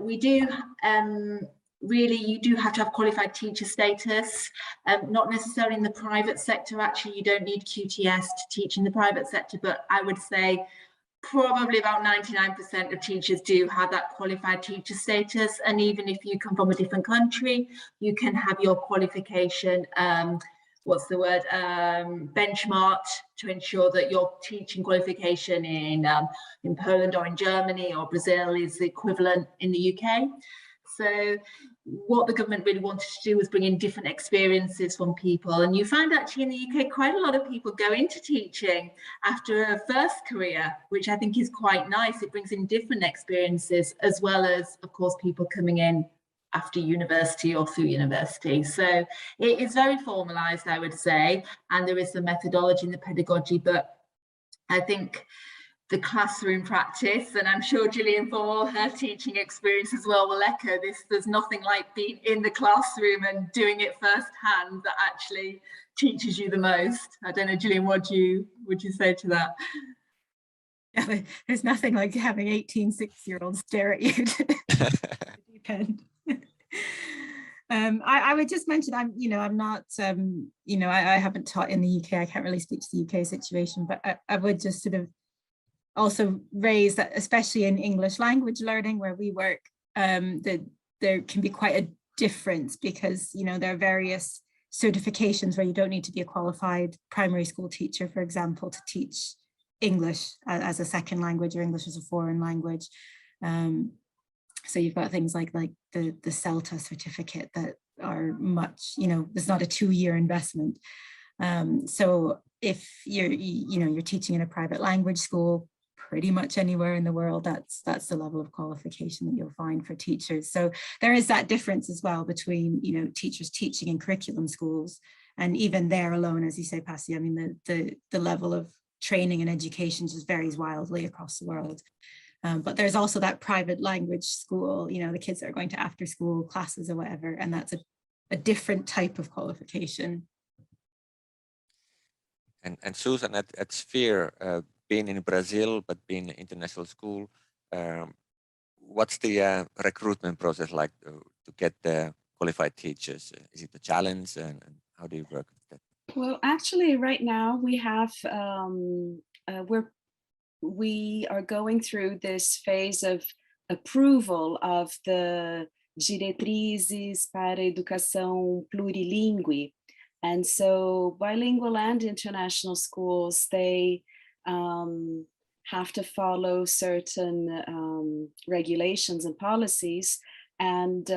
We do really, you do have to have qualified teacher status, not necessarily in the private sector. Actually, you don't need QTS to teach in the private sector, but I would say probably about 99% of teachers do have that qualified teacher status. And even if you come from a different country, you can have your qualification benchmarked to ensure that your teaching qualification in Poland or in Germany or Brazil is the equivalent in the UK. So what the government really wanted to do was bring in different experiences from people. And you find actually in the UK, quite a lot of people go into teaching after a first career, which I think is quite nice. It brings in different experiences, as well as, of course, people coming in after university or through university. So it is very formalized, I would say, and there is the methodology and the pedagogy, but I think the classroom practice, and I'm sure Gillian, for all her teaching experience as well, will echo this. There's nothing like being in the classroom and doing it firsthand that actually teaches you the most. I don't know, Gillian, would you say to that? Yeah, there's nothing like having 18 6-year-olds stare at you to depend. I would just mention, I'm not, I haven't taught in the UK. I can't really speak to the UK situation, but I would just sort of also raise that, especially in English language learning where we work, that there can be quite a difference because, there are various certifications where you don't need to be a qualified primary school teacher, for example, to teach English as a second language or English as a foreign language. So you've got things like the CELTA certificate that are much, there's not a 2-year investment. So if you're teaching in a private language school, pretty much anywhere in the world, that's the level of qualification that you'll find for teachers. So there is that difference as well between, teachers teaching in curriculum schools, and even there alone, as you say, Pasi, I mean, the level of training and education just varies wildly across the world. But there's also that private language school, the kids that are going to after school classes or whatever, and that's a different type of qualification. And Susan, at Sphere, being in Brazil, but being in international school, what's the recruitment process like to get the qualified teachers? Is it a challenge, and how do you work with that? Well, actually, right now we have, we are going through this phase of approval of the Diretrizes para Educação Plurilingue. And so bilingual and international schools, they have to follow certain regulations and policies, and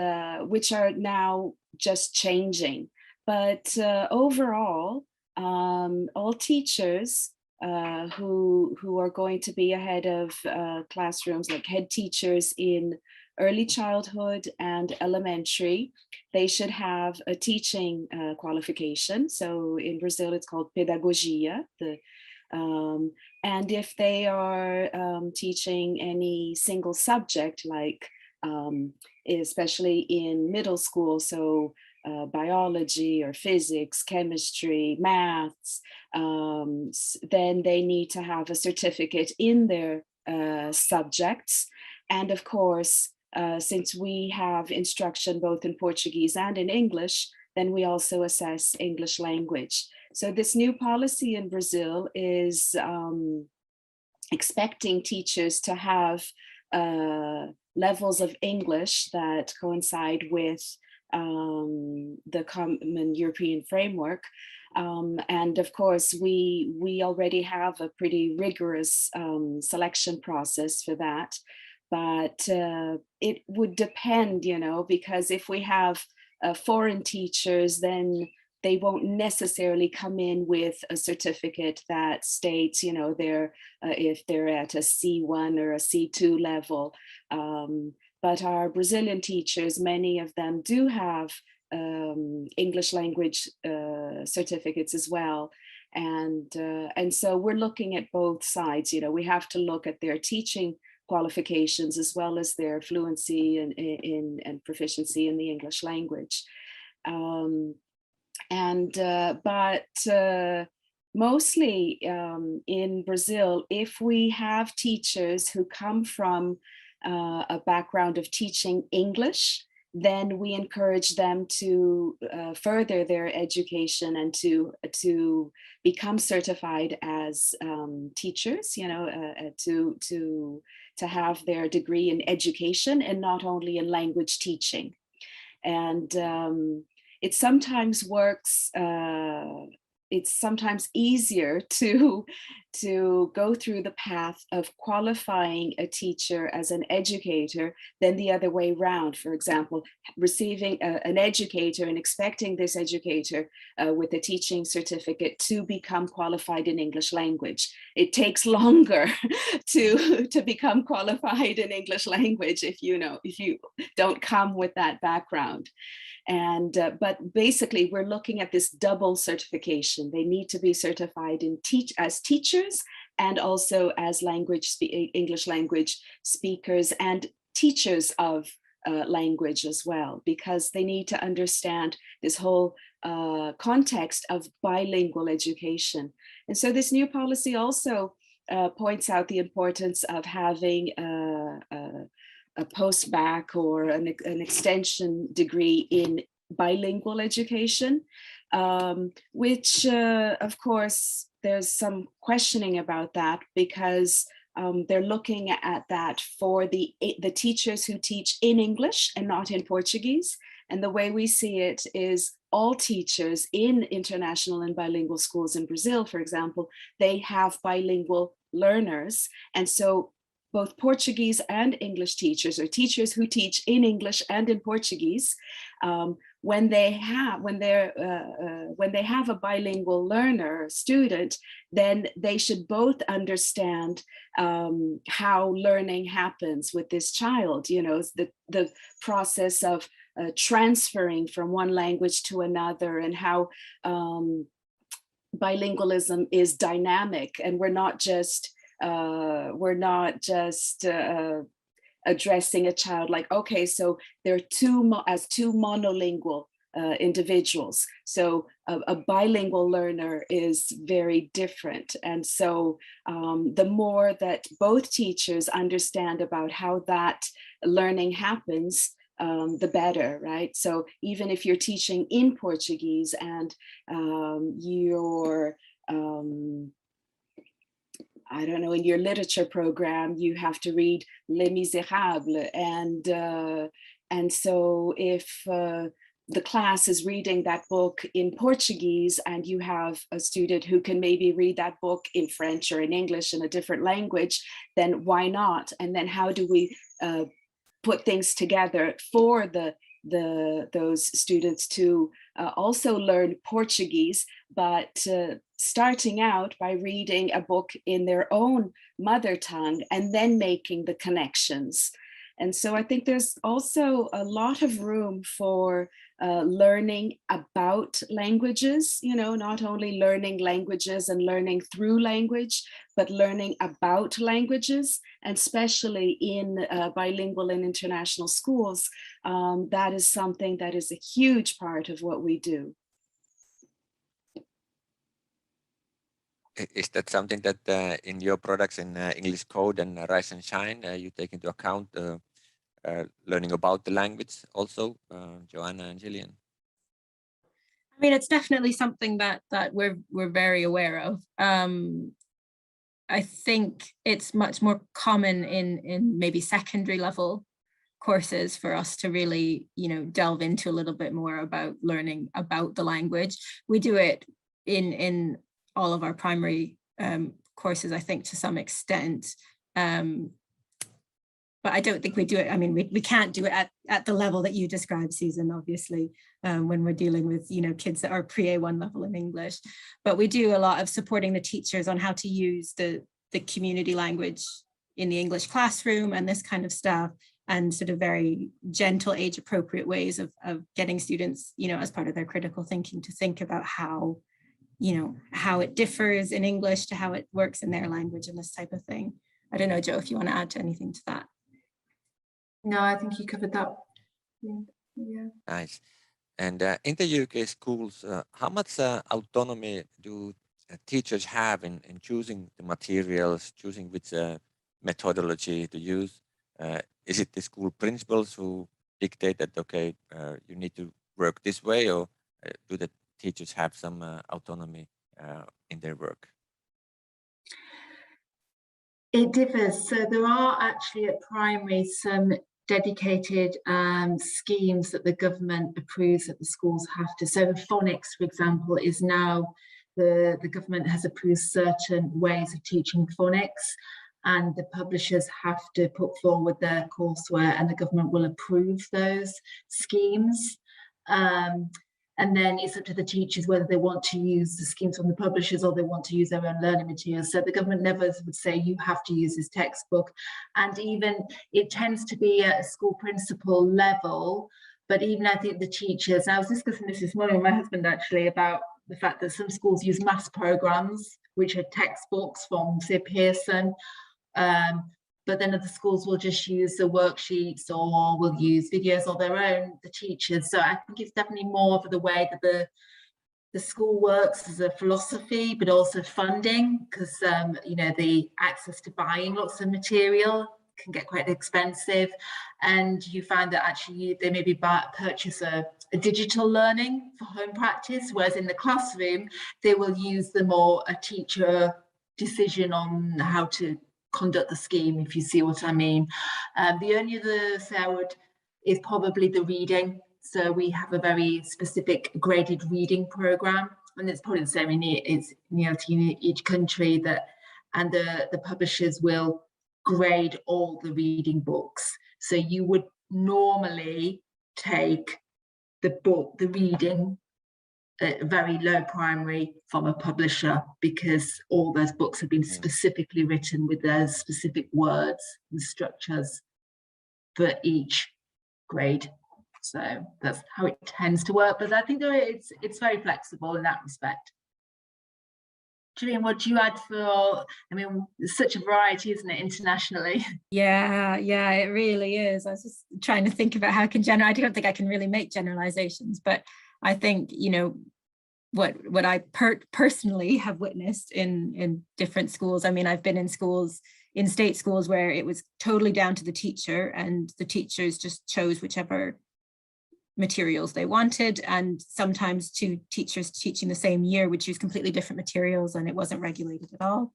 which are now just changing. But overall, all teachers who are going to be ahead of classrooms, like head teachers in early childhood and elementary, they should have a teaching qualification. So in Brazil, it's called pedagogia. And if they are teaching any single subject, like especially in middle school, so biology or physics, chemistry, maths, then they need to have a certificate in their subjects. And of course, since we have instruction both in Portuguese and in English, then we also assess English language. So this new policy in Brazil is expecting teachers to have levels of English that coincide with the Common European Framework. And of course, we already have a pretty rigorous selection process for that. But it would depend, because if we have foreign teachers, then they won't necessarily come in with a certificate that states, if they're at a C1 or a C2 level. But our Brazilian teachers, many of them do have English language certificates as well. And so we're looking at both sides. We have to look at their teaching qualifications as well as their fluency and proficiency in the English language. But mostly in Brazil, if we have teachers who come from a background of teaching English, then we encourage them to further their education and to become certified as teachers, to have their degree in education and not only in language teaching. And it sometimes works, it's sometimes easier to go through the path of qualifying a teacher as an educator than the other way around. For example, receiving an educator and expecting this educator with a teaching certificate to become qualified in English language. It takes longer to become qualified in English language if you don't come with that background. And but basically, we're looking at this double certification. They need to be certified in as teachers and also as English language speakers and teachers of language as well, because they need to understand this whole context of bilingual education. And so this new policy also points out the importance of having a post-bac or an extension degree in bilingual education, which of course there's some questioning about that, because they're looking at that for the teachers who teach in English and not in Portuguese. And the way we see it is all teachers in international and bilingual schools in Brazil, for example, they have bilingual learners. And so both Portuguese and English teachers, or teachers who teach in English and in Portuguese, when they have a bilingual learner student, then they should both understand how learning happens with this child. You know, the process of transferring from one language to another, and how bilingualism is dynamic, and we're not just addressing a child like, okay, so they're two monolingual individuals. So a bilingual learner is very different. And so the more that both teachers understand about how that learning happens, the better, right? So even if you're teaching in Portuguese and you're I don't know, in your literature program, you have to read Les Misérables. And so if the class is reading that book in Portuguese and you have a student who can maybe read that book in French or in English in a different language, then why not? And then how do we put things together for those students to also learn Portuguese, but starting out by reading a book in their own mother tongue and then making the connections. And so I think there's also a lot of room for learning about languages, you know, not only learning languages and learning through language, but learning about languages, and especially in bilingual and international schools. That is something that is a huge part of what we do. Is that something that in your products in English Code and Rise and Shine, you take into account learning about the language also, Joanna and Gillian? I mean, it's definitely something that we're very aware of. I think it's much more common in maybe secondary level courses for us to really, you know, delve into a little bit more about learning about the language. We do it in all of our primary courses, I think, to some extent. But I don't think we do it. I mean, we can't do it at the level that you described, Susan, obviously, when we're dealing with, you know, kids that are pre-A1 level in English. But we do a lot of supporting the teachers on how to use the community language in the English classroom and this kind of stuff, and sort of very gentle, age-appropriate ways of getting students, you know, as part of their critical thinking, to think about how, you know, how it differs in English to how it works in their language and this type of thing. I don't know, Joe, if you want to add to anything to that. No, I think you covered that. Yeah. Nice. And in the UK schools, how much autonomy do teachers have in choosing the materials, choosing which methodology to use? Is it the school principals who dictate that, okay, you need to work this way, or do the teachers have some autonomy in their work? It differs. So there are actually at primary some dedicated schemes that the government approves that the schools have to. So phonics, for example, is now the government has approved certain ways of teaching phonics, and the publishers have to put forward their courseware, and the government will approve those schemes. And then it's up to the teachers whether they want to use the schemes from the publishers or they want to use their own learning materials. So the government never would say you have to use this textbook. And even it tends to be at a school principal level, but even I think the teachers, I was discussing this morning with my husband actually about the fact that some schools use maths programs, which are textbooks from, say, Pearson, but then other schools will just use the worksheets or will use videos or their own, the teachers. So I think it's definitely more of the way that the school works as a philosophy, but also funding, because you know, the access to buying lots of material can get quite expensive, and you find that actually they maybe purchase a digital learning for home practice, whereas in the classroom they will use the more a teacher decision on how to conduct the scheme, if you see what I mean. The only other say I would is probably the reading. So we have a very specific graded reading program, and it's probably the same in ELT in each country, that, and the publishers will grade all the reading books. So you would normally take the book, the reading, very low primary from a publisher, because all those books have been specifically written with their specific words and structures for each grade. So that's how it tends to work. But I think it's very flexible in that respect. Gillian, what do you add for, I mean, there's such a variety, isn't it, internationally? Yeah, it really is. I was just trying to think about how I can I don't think I can really make generalizations, but I think, you know, what I personally have witnessed in different schools. I mean, I've been in schools, in state schools, where it was totally down to the teacher, and the teachers just chose whichever materials they wanted, and sometimes two teachers teaching the same year would choose completely different materials, and it wasn't regulated at all.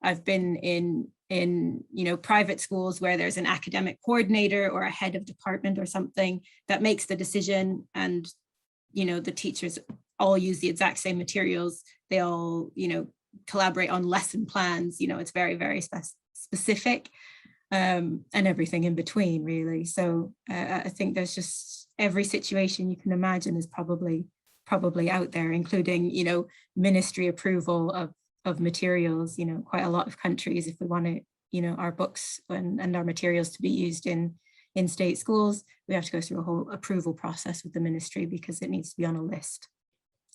I've been in you know, private schools where there's an academic coordinator or a head of department or something that makes the decision, and you know, the teachers all use the exact same materials. They all, you know, collaborate on lesson plans. You know, it's very, very specific, and everything in between, really. So I think there's just every situation you can imagine is probably out there, including, you know, ministry approval of materials. You know, quite a lot of countries, if we want to, you know, our books and our materials to be used in state schools, we have to go through a whole approval process with the ministry because it needs to be on a list.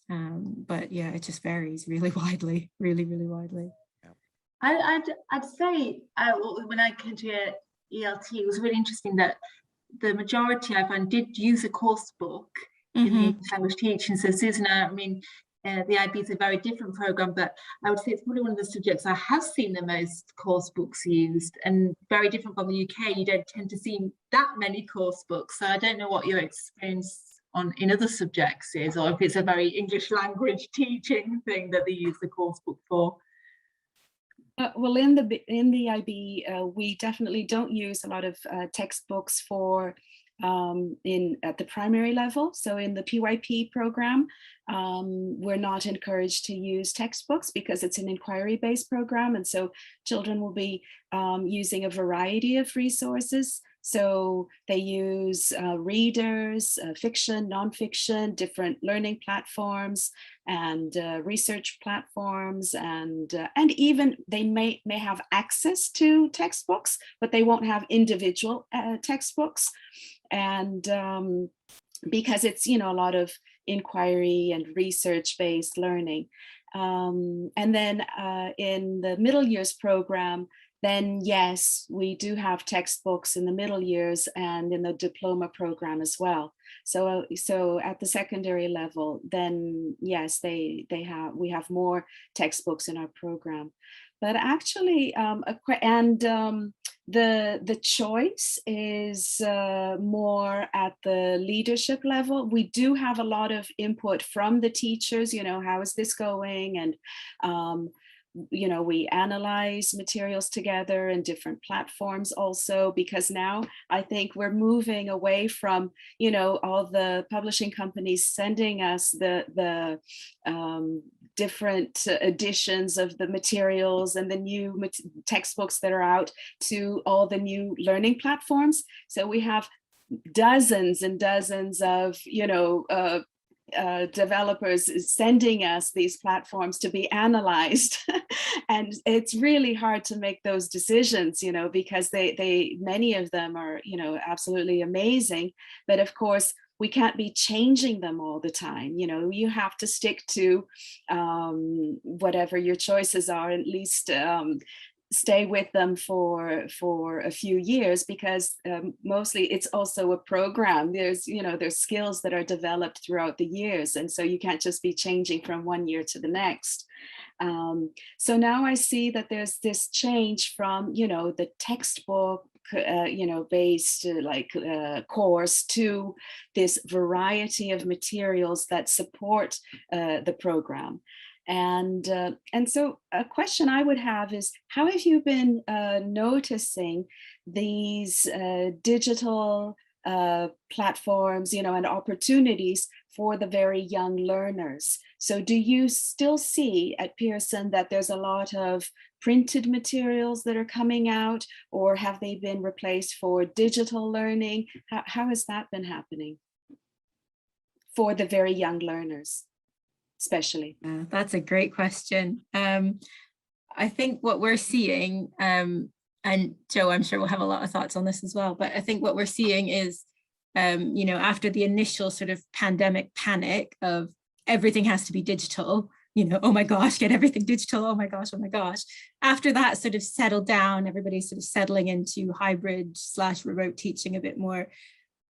But yeah, it just varies really widely, really widely. I'd say when I came to ELT, it was really interesting that the majority I found did use a course book in the language teaching. So Susan, I mean, the IB is a very different program, but I would say it's probably one of the subjects I have seen the most course books used, and very different from the UK. You don't tend to see that many course books. So I don't know what your experience in other subjects is, or if it's a very English language teaching thing that they use the course book for. Well, in the IB, we definitely don't use a lot of textbooks for at the primary level. So in the PYP program, we're not encouraged to use textbooks because it's an inquiry-based program, and so children will be using a variety of resources. So they use readers, fiction, nonfiction, different learning platforms, and research platforms, and even they may have access to textbooks, but they won't have individual textbooks, and because it's, you know, a lot of inquiry and research-based learning. And then in the middle years program, then yes, we do have textbooks in the middle years and in the diploma program as well. So at the secondary level, then yes, we have more textbooks in our program. But actually, the choice is more at the leadership level. We do have a lot of input from the teachers, you know, how is this going? And we analyze materials together in different platforms also, because now I think we're moving away from, all the publishing companies sending us the different editions of the materials and the new textbooks that are out to all the new learning platforms. So we have dozens and dozens of, developers sending us these platforms to be analyzed. And it's really hard to make those decisions, because many of them are, absolutely amazing. But of course, we can't be changing them all the time. You have to stick to whatever your choices are, at least stay with them for a few years, because mostly it's also a program. There's skills that are developed throughout the years, and so you can't just be changing from one year to the next. So now I see that there's this change from the textbook based course to this variety of materials that support the program. And so a question I would have is, how have you been noticing these digital platforms, and opportunities for the very young learners? So do you still see at Pearson that there's a lot of printed materials that are coming out, or have they been replaced for digital learning? How has that been happening for the very young learners? Especially? That's a great question. I think what we're seeing, and Joe, I'm sure we'll have a lot of thoughts on this as well, but I think what we're seeing is, after the initial sort of pandemic panic of everything has to be digital, oh my gosh, get everything digital, oh my gosh. After that sort of settled down, everybody's sort of settling into hybrid/remote teaching a bit more.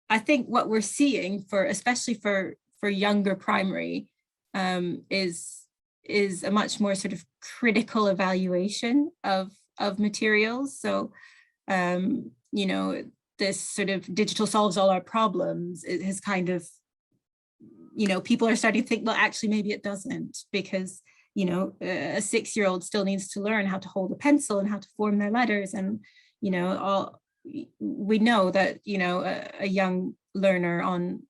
I think what we're seeing especially for younger primary, is a much more sort of critical evaluation of materials. So, this sort of digital solves all our problems. It has kind of, people are starting to think, well, actually, maybe it doesn't, because, a 6-year-old still needs to learn how to hold a pencil and how to form their letters. And, we know that, a young learner on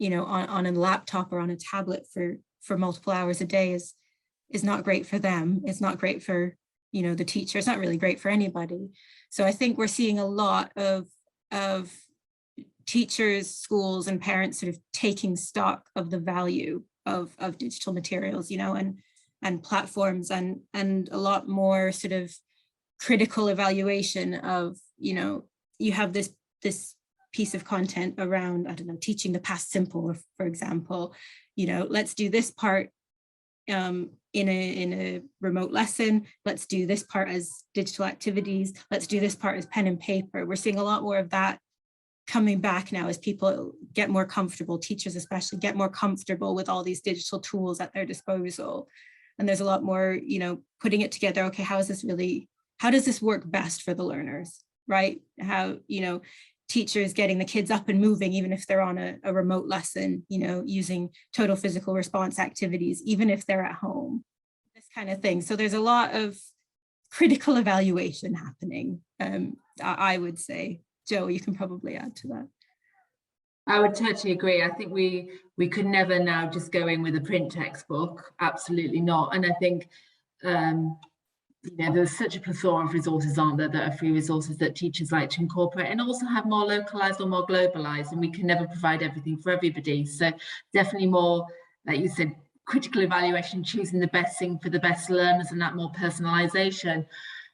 a laptop or on a tablet for multiple hours a day is not great for them. It's not great for, the teacher. It's not really great for anybody. So I think we're seeing a lot of teachers, schools, and parents sort of taking stock of the value of digital materials, and platforms, and a lot more sort of critical evaluation of, you have this piece of content around, I don't know, teaching the past simple, for example, let's do this part in a remote lesson. Let's do this part as digital activities. Let's do this part as pen and paper. We're seeing a lot more of that coming back now as people get more comfortable, teachers especially get more comfortable with all these digital tools at their disposal. And there's a lot more, putting it together. Okay, how does this work best for the learners, right? How, teachers getting the kids up and moving, even if they're on a remote lesson, using total physical response activities, even if they're at home, this kind of thing. So there's a lot of critical evaluation happening, I would say. Joe, you can probably add to that. I would totally agree. I think we could never now just go in with a print textbook. Absolutely not. And I think there's such a plethora of resources, aren't there, that are free resources that teachers like to incorporate and also have more localized or more globalized, and we can never provide everything for everybody. So definitely more, like you said, critical evaluation, choosing the best thing for the best learners, and that more personalization.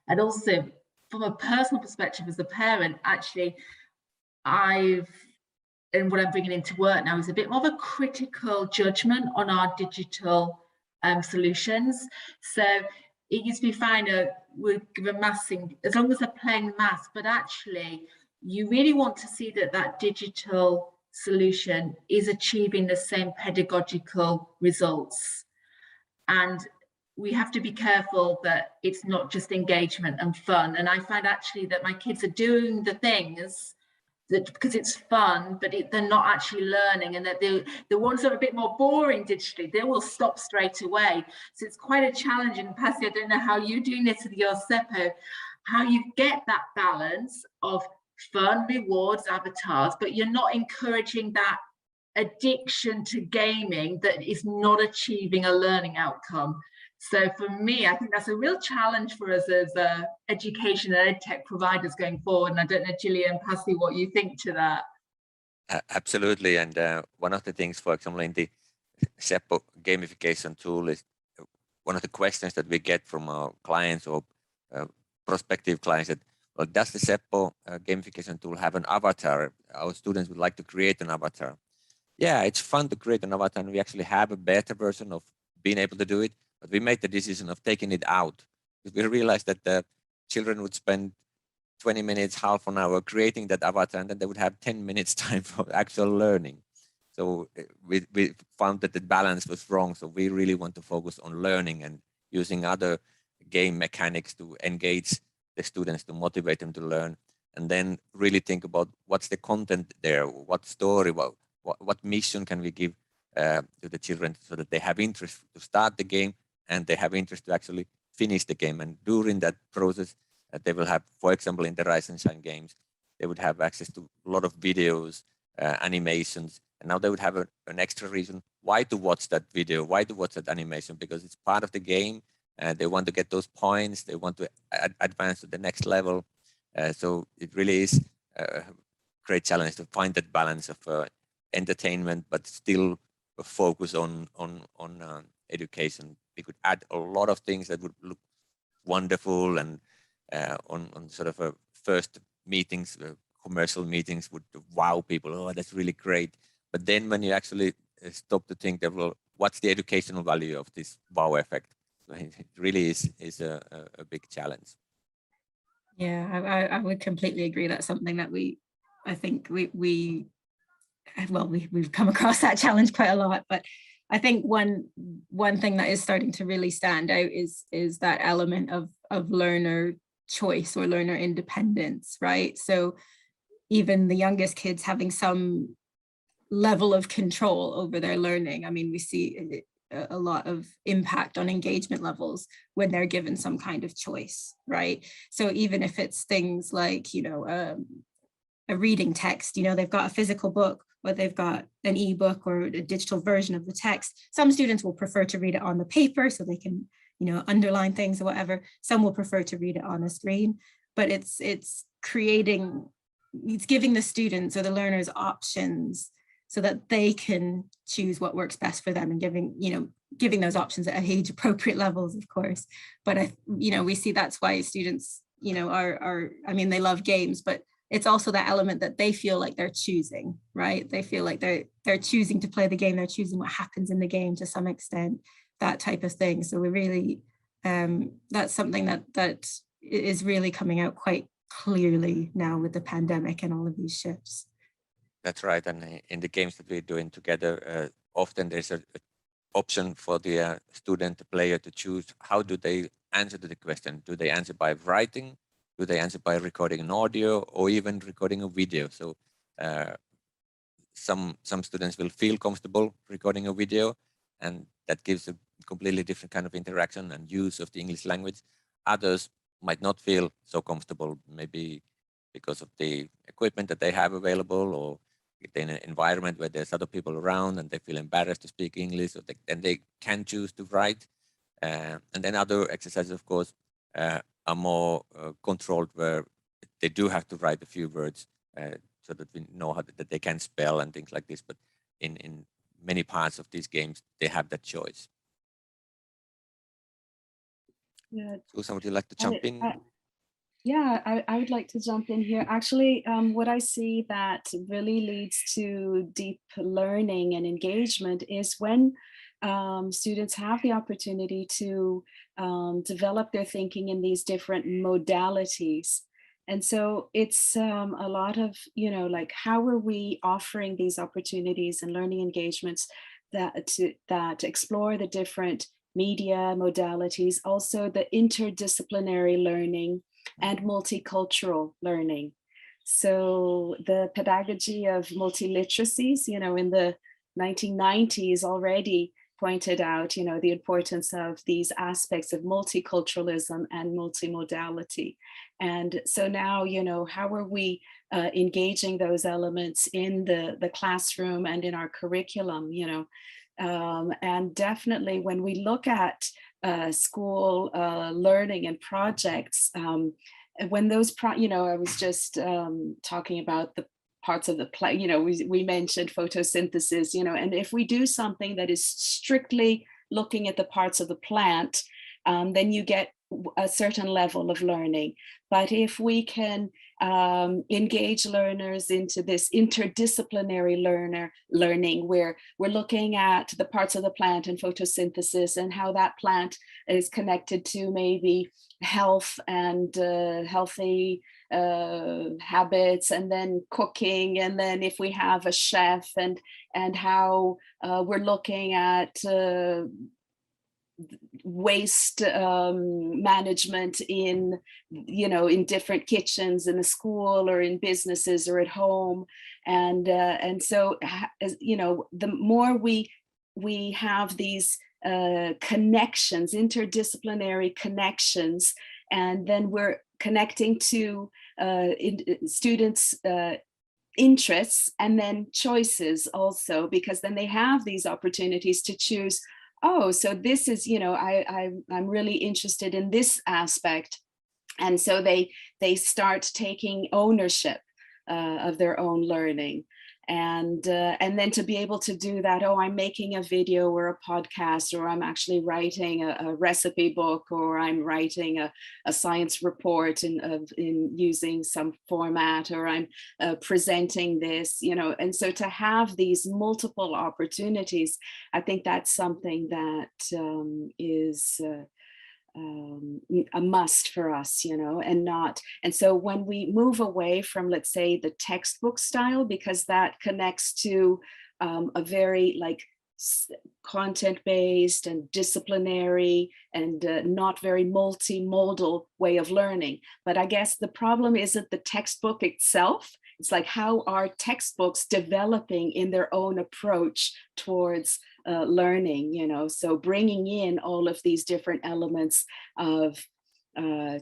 And also from a personal perspective as a parent, actually, and what I'm bringing into work now is a bit more of a critical judgment on our digital solutions. So it used to be fine, we'll give a maths thing, as long as they're playing maths, but actually you really want to see that digital solution is achieving the same pedagogical results. And we have to be careful that it's not just engagement and fun. And I find actually that my kids are doing the things because it's fun, but they're not actually learning, and that the ones that are a bit more boring digitally, they will stop straight away. So it's quite a challenge. And Pasi, I don't know how you're doing this with your Seppo, how you get that balance of fun, rewards, avatars, but you're not encouraging that addiction to gaming that is not achieving a learning outcome. So for me, I think that's a real challenge for us as education and edtech providers going forward. And I don't know, Gillian, Pasi, what you think to that. Absolutely. And one of the things, for example, in the Seppo gamification tool is one of the questions that we get from our clients or prospective clients that, well, does the Seppo gamification tool have an avatar? Our students would like to create an avatar. Yeah, it's fun to create an avatar, and we actually have a beta version of being able to do it. But we made the decision of taking it out because we realized that the children would spend 20 minutes, half an hour creating that avatar, and then they would have 10 minutes time for actual learning. So we found that the balance was wrong. So we really want to focus on learning and using other game mechanics to engage the students, to motivate them to learn, and then really think about what's the content there, what story, what mission can we give to the children so that they have interest to start the game and they have interest to actually finish the game. And during that process, they will have, for example, in the Rise and Shine games, they would have access to a lot of videos, animations, and now they would have an extra reason why to watch that video, why to watch that animation, because it's part of the game. They want to get those points, they want to advance to the next level. So it really is a great challenge to find that balance of entertainment, but still focus on education. We could add a lot of things that would look wonderful, and on sort of a first meetings, commercial meetings would wow people. Oh, that's really great. But then when you actually stop to think that, well, what's the educational value of this wow effect? So it really is a big challenge. Yeah, I would completely agree. That's something that I think we've come across that challenge quite a lot, but I think one thing that is starting to really stand out is that element of learner choice or learner independence, right? So even the youngest kids having some level of control over their learning. I mean, we see a lot of impact on engagement levels when they're given some kind of choice, right? So even if it's things like, a reading text, they've got a physical book, or they've got an ebook or a digital version of the text. Some students will prefer to read it on the paper so they can, underline things or whatever. Some will prefer to read it on a screen, but it's giving the students or the learners options so that they can choose what works best for them, and giving those options at age appropriate levels, of course. But we see that's why students, they love games, but it's also that element that they feel like they're choosing, right? They feel like they're choosing to play the game. They're choosing what happens in the game to some extent, that type of thing. So we're really, that's something that is really coming out quite clearly now with the pandemic and all of these shifts. That's right. And in the games that we're doing together, often there's an option for the student, the player, to choose how do they answer to the question. Do they answer by writing? Do they answer by recording an audio, or even recording a video? So some students will feel comfortable recording a video, and that gives a completely different kind of interaction and use of the English language. Others might not feel so comfortable, maybe because of the equipment that they have available, or if they're in an environment where there's other people around and they feel embarrassed to speak English, then they can choose to write. And then other exercises, of course, are more controlled, where they do have to write a few words so that we know that they can spell and things like this. But in many parts of these games, they have that choice. Yeah. Susan, would you like to jump in? I would like to jump in here. Actually, what I see that really leads to deep learning and engagement is when students have the opportunity to develop their thinking in these different modalities. And so it's a lot of, like, how are we offering these opportunities and learning engagements that explore the different media modalities, also the interdisciplinary learning and multicultural learning. So the pedagogy of multiliteracies, in the 1990s already pointed out, the importance of these aspects of multiculturalism and multimodality. And so now, how are we engaging those elements in the classroom and in our curriculum, and definitely when we look at school learning and projects, when those, I was just talking about the parts of the play, we mentioned photosynthesis, and if we do something that is strictly looking at the parts of the plant, then you get a certain level of learning. But if we can engage learners into this interdisciplinary learning, where we're looking at the parts of the plant and photosynthesis and how that plant is connected to maybe health and healthy habits, and then cooking, and then if we have a chef, and how we're looking at waste management in different kitchens in a school or in businesses or at home, and so the more we have these connections, interdisciplinary connections, and then we're connecting to students' interests and then choices also, because then they have these opportunities to choose, oh, so this is, I'm really interested in this aspect. And so they start taking ownership of their own learning. And then to be able to do that, oh, I'm making a video or a podcast, or I'm actually writing a recipe book, or I'm writing a science report in using some format, or I'm presenting this, and so to have these multiple opportunities, I think that's something that is a must for us, and so when we move away from, let's say, the textbook style, because that connects to a very content-based and disciplinary and not very multimodal way of learning. But I guess the problem isn't the textbook itself. It's like, how are textbooks developing in their own approach towards learning, so bringing in all of these different elements of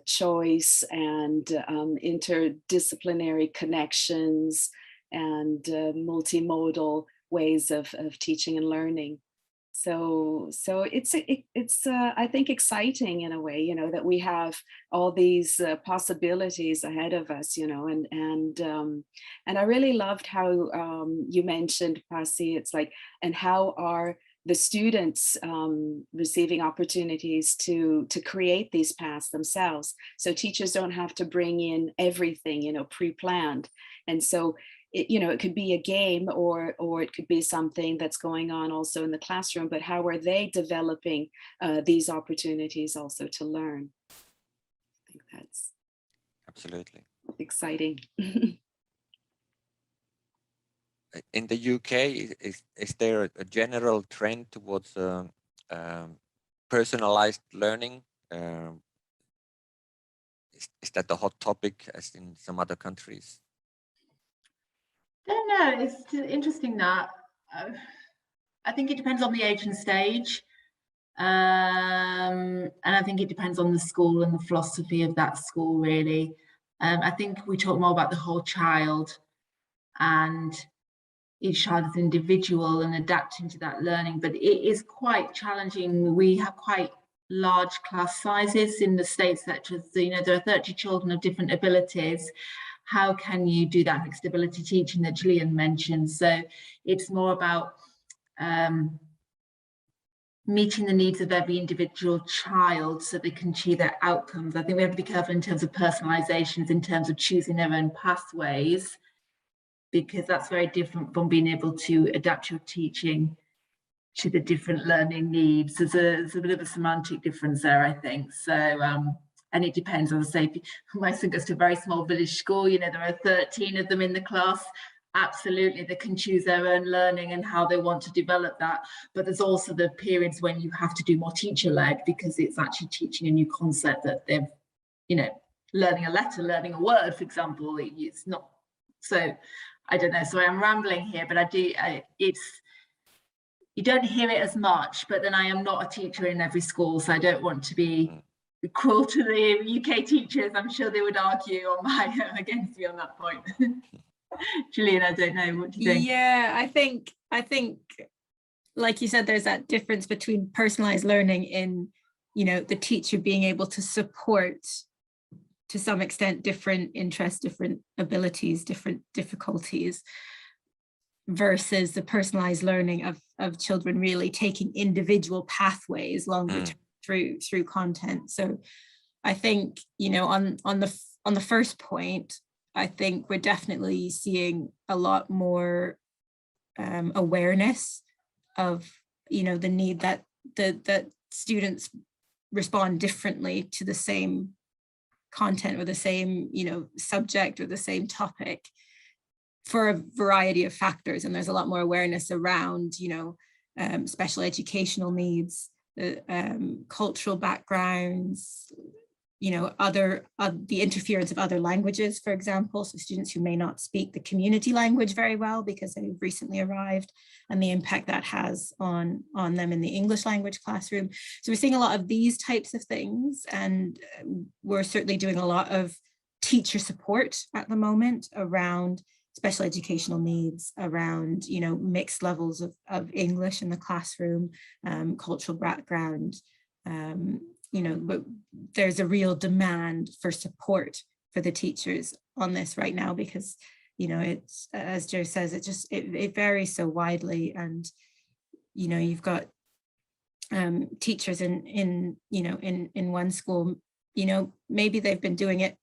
choice and interdisciplinary connections and multimodal ways of teaching and learning. So it's I think exciting in a way, that we have all these possibilities ahead of us, and I really loved how you mentioned, Pasi, it's like, and how are the students receiving opportunities to create these paths themselves. So teachers don't have to bring in everything, pre-planned. And so it could be a game, or it could be something that's going on also in the classroom, but how are they developing these opportunities also to learn? I think that's absolutely exciting. In the UK, is there a general trend towards personalized learning? Is that a hot topic as in some other countries? I don't know. It's interesting that I think it depends on the age and stage, and I think it depends on the school and the philosophy of that school, really. I think we talk more about the whole child, and each child is individual and adapting to that learning, but it is quite challenging. We have quite large class sizes in the States, such as, there are 30 children of different abilities. How can you do that mixed ability teaching that Gillian mentioned? So it's more about meeting the needs of every individual child so they can achieve their outcomes. I think we have to be careful in terms of personalizations, in terms of choosing their own pathways, because that's very different from being able to adapt your teaching to the different learning needs. There's a bit of a semantic difference there, I think. So, and it depends, as I say, if my son goes to a very small village school, there are 13 of them in the class. Absolutely, they can choose their own learning and how they want to develop that. But there's also the periods when you have to do more teacher-led, because it's actually teaching a new concept that they've, learning a letter, learning a word, for example. It's not, so I don't know, sorry, I'm rambling here, but you don't hear it as much, but then I am not a teacher in every school, so I don't want to be cruel to the UK teachers. I'm sure they would argue against me on that point. Gillian, I don't know, what do you think? Yeah, I think, like you said, there's that difference between personalized learning in, the teacher being able to support, to some extent, different interests, different abilities, different difficulties, versus the personalized learning of children really taking individual pathways longer term through content. So I think, on the first point, I think we're definitely seeing a lot more awareness of, the need that that students respond differently to the same content or the same, subject or the same topic for a variety of factors. And there's a lot more awareness around, special educational needs, cultural backgrounds, the interference of other languages, for example, so students who may not speak the community language very well because they've recently arrived, and the impact that has on them in the English language classroom. So we're seeing a lot of these types of things, and we're certainly doing a lot of teacher support at the moment around special educational needs, around, mixed levels of English in the classroom, cultural background, but there's a real demand for support for the teachers on this right now, because, it's, as Joe says, it varies so widely. And, you've got teachers in one school, maybe they've been doing it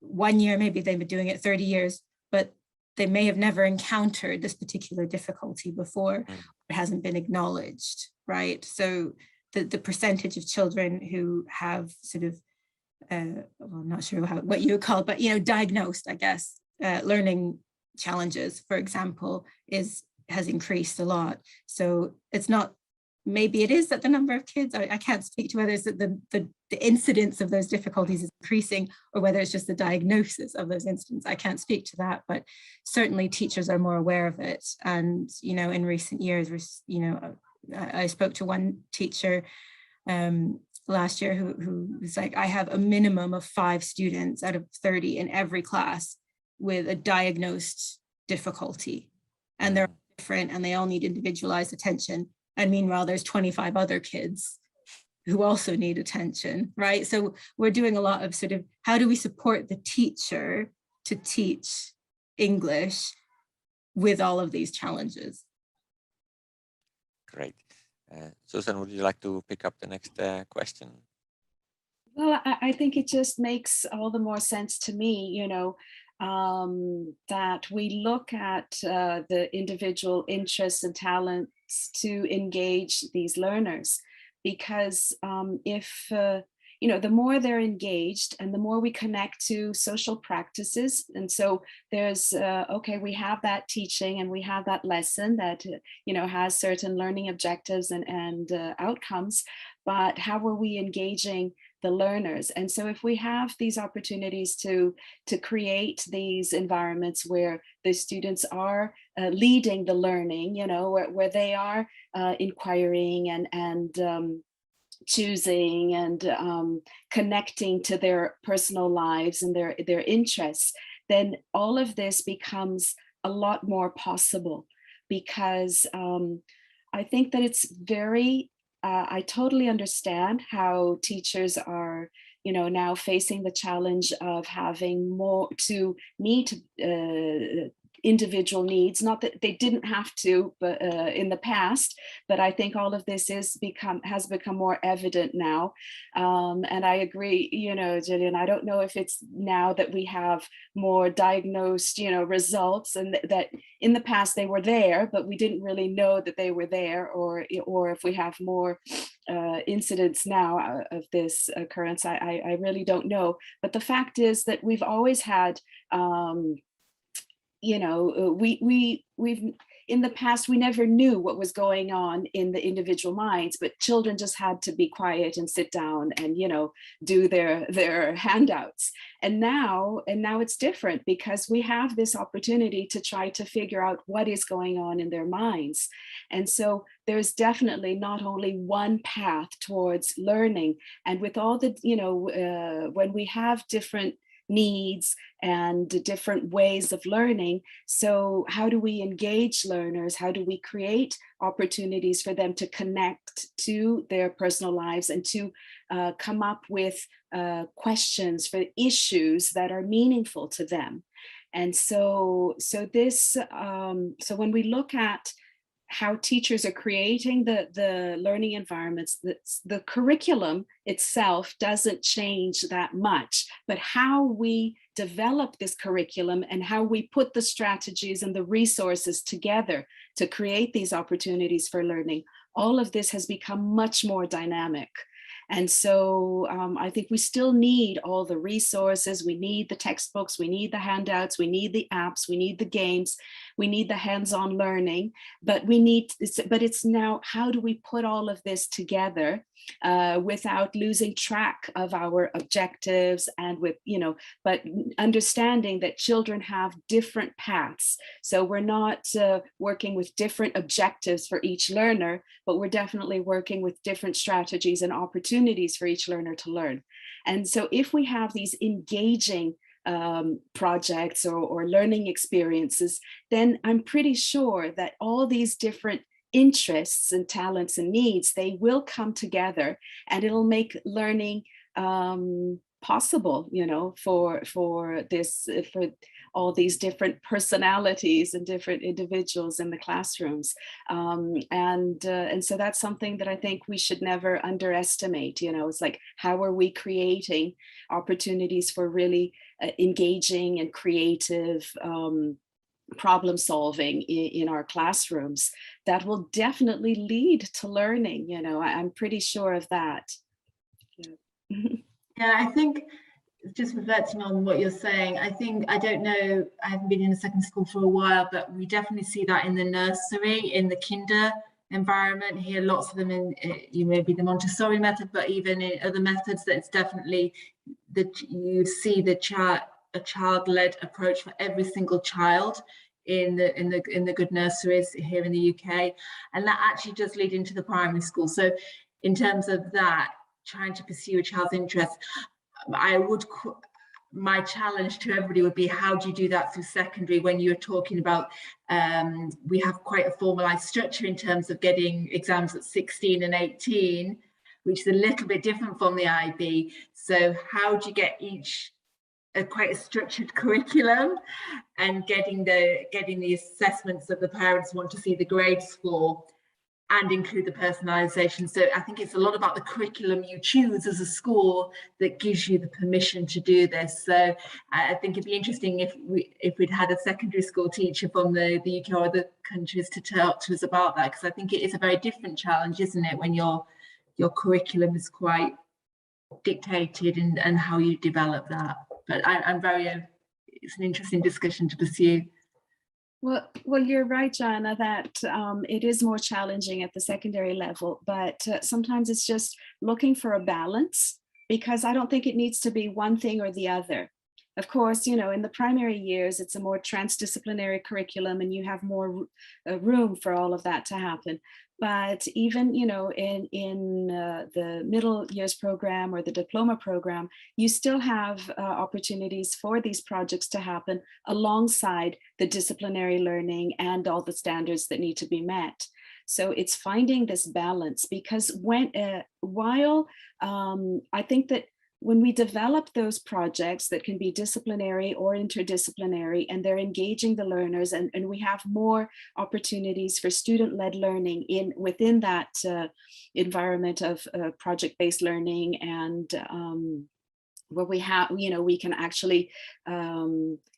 1 year, maybe they've been doing it 30 years, but they may have never encountered this particular difficulty before. It hasn't been acknowledged, right? So the percentage of children who have sort of, well, I'm not sure what you would call it, but, diagnosed, I guess, learning challenges, for example, has increased a lot. So it's not, maybe it is that the number of kids, I can't speak to whether it's that the incidence of those difficulties is increasing or whether it's just the diagnosis of those incidents. I can't speak to that, but certainly teachers are more aware of it. And, in recent years, I spoke to one teacher last year who was like, I have a minimum of 5 students out of 30 in every class with a diagnosed difficulty, and they're different and they all need individualized attention. And meanwhile, there's 25 other kids who also need attention, right? So we're doing a lot of sort of, how do we support the teacher to teach English with all of these challenges? Great. Susan, would you like to pick up the next question? Well, I think it just makes all the more sense to me, that we look at the individual interests and talents to engage these learners, because if the more they're engaged and the more we connect to social practices, and so there's okay, we have that teaching and we have that lesson that has certain learning objectives and outcomes, but how are we engaging the learners? And so if we have these opportunities to create these environments where the students are leading the learning, where they are inquiring and choosing and connecting to their personal lives and their interests, then all of this becomes a lot more possible, because I think that it's very I totally understand how teachers are, now facing the challenge of having more to meet individual needs. Not that they didn't have to, but in the past. But I think all of this has become more evident now. And I agree, Gillian. I don't know if it's now that we have more diagnosed, results, and that in the past they were there, but we didn't really know that they were there, or if we have more incidents now of this occurrence. I really don't know. But the fact is that we've always had, we've in the past, we never knew what was going on in the individual minds, but children just had to be quiet and sit down and, do their handouts. And now it's different, because we have this opportunity to try to figure out what is going on in their minds. And so there's definitely not only one path towards learning. And with all the, when we have different needs and different ways of learning, so how do we engage learners? How do we create opportunities for them to connect to their personal lives and to come up with questions for issues that are meaningful to them? And so when we look at how teachers are creating the learning environments, the curriculum itself doesn't change that much, but how we develop this curriculum and how we put the strategies and the resources together to create these opportunities for learning, all of this has become much more dynamic. And so I think we still need all the resources. We need the textbooks, we need the handouts, we need the apps, we need the games, we need the hands-on learning, but it's now, how do we put all of this together without losing track of our objectives, and but understanding that children have different paths. So we're not working with different objectives for each learner, but we're definitely working with different strategies and opportunities for each learner to learn. And so if we have these engaging projects or learning experiences, then I'm pretty sure that all these different interests and talents and needs, they will come together, and it'll make learning possible, for all these different personalities and different individuals in the classrooms. And so that's something that I think we should never underestimate. It's like, how are we creating opportunities for really engaging and creative problem solving in our classrooms that will definitely lead to learning. I'm pretty sure of that. Yeah, I think, just reflecting on what you're saying, I don't know, I haven't been in a secondary school for a while, but we definitely see that in the nursery, in the kinder environment here, lots of them in, maybe the Montessori method, but even in other methods, that it's definitely that you see a child-led approach for every single child in the good nurseries here in the UK, and that actually does lead into the primary school. So in terms of that, trying to pursue a child's interest, my challenge to everybody would be, how do you do that through secondary when you're talking about, we have quite a formalized structure in terms of getting exams at 16 and 18, which is a little bit different from the IB. So how do you get quite a structured curriculum, and getting the assessments that the parents want to see the grades for, and include the personalization? So I think it's a lot about the curriculum you choose as a school that gives you the permission to do this. So I think it'd be interesting if we'd had a secondary school teacher from the UK or other countries to talk to us about that, because I think it is a very different challenge, isn't it, when your curriculum is quite dictated and how you develop that. But it's an interesting discussion to pursue. Well, you're right, Joanna, that it is more challenging at the secondary level, but sometimes it's just looking for a balance, because I don't think it needs to be one thing or the other. Of course, in the primary years, it's a more transdisciplinary curriculum, and you have more room for all of that to happen. But even, in the middle years program or the diploma program, you still have opportunities for these projects to happen alongside the disciplinary learning and all the standards that need to be met. So it's finding this balance, because while I think that when we develop those projects that can be disciplinary or interdisciplinary, and they're engaging the learners, and we have more opportunities for student-led learning within that environment of project-based learning, and where we can actually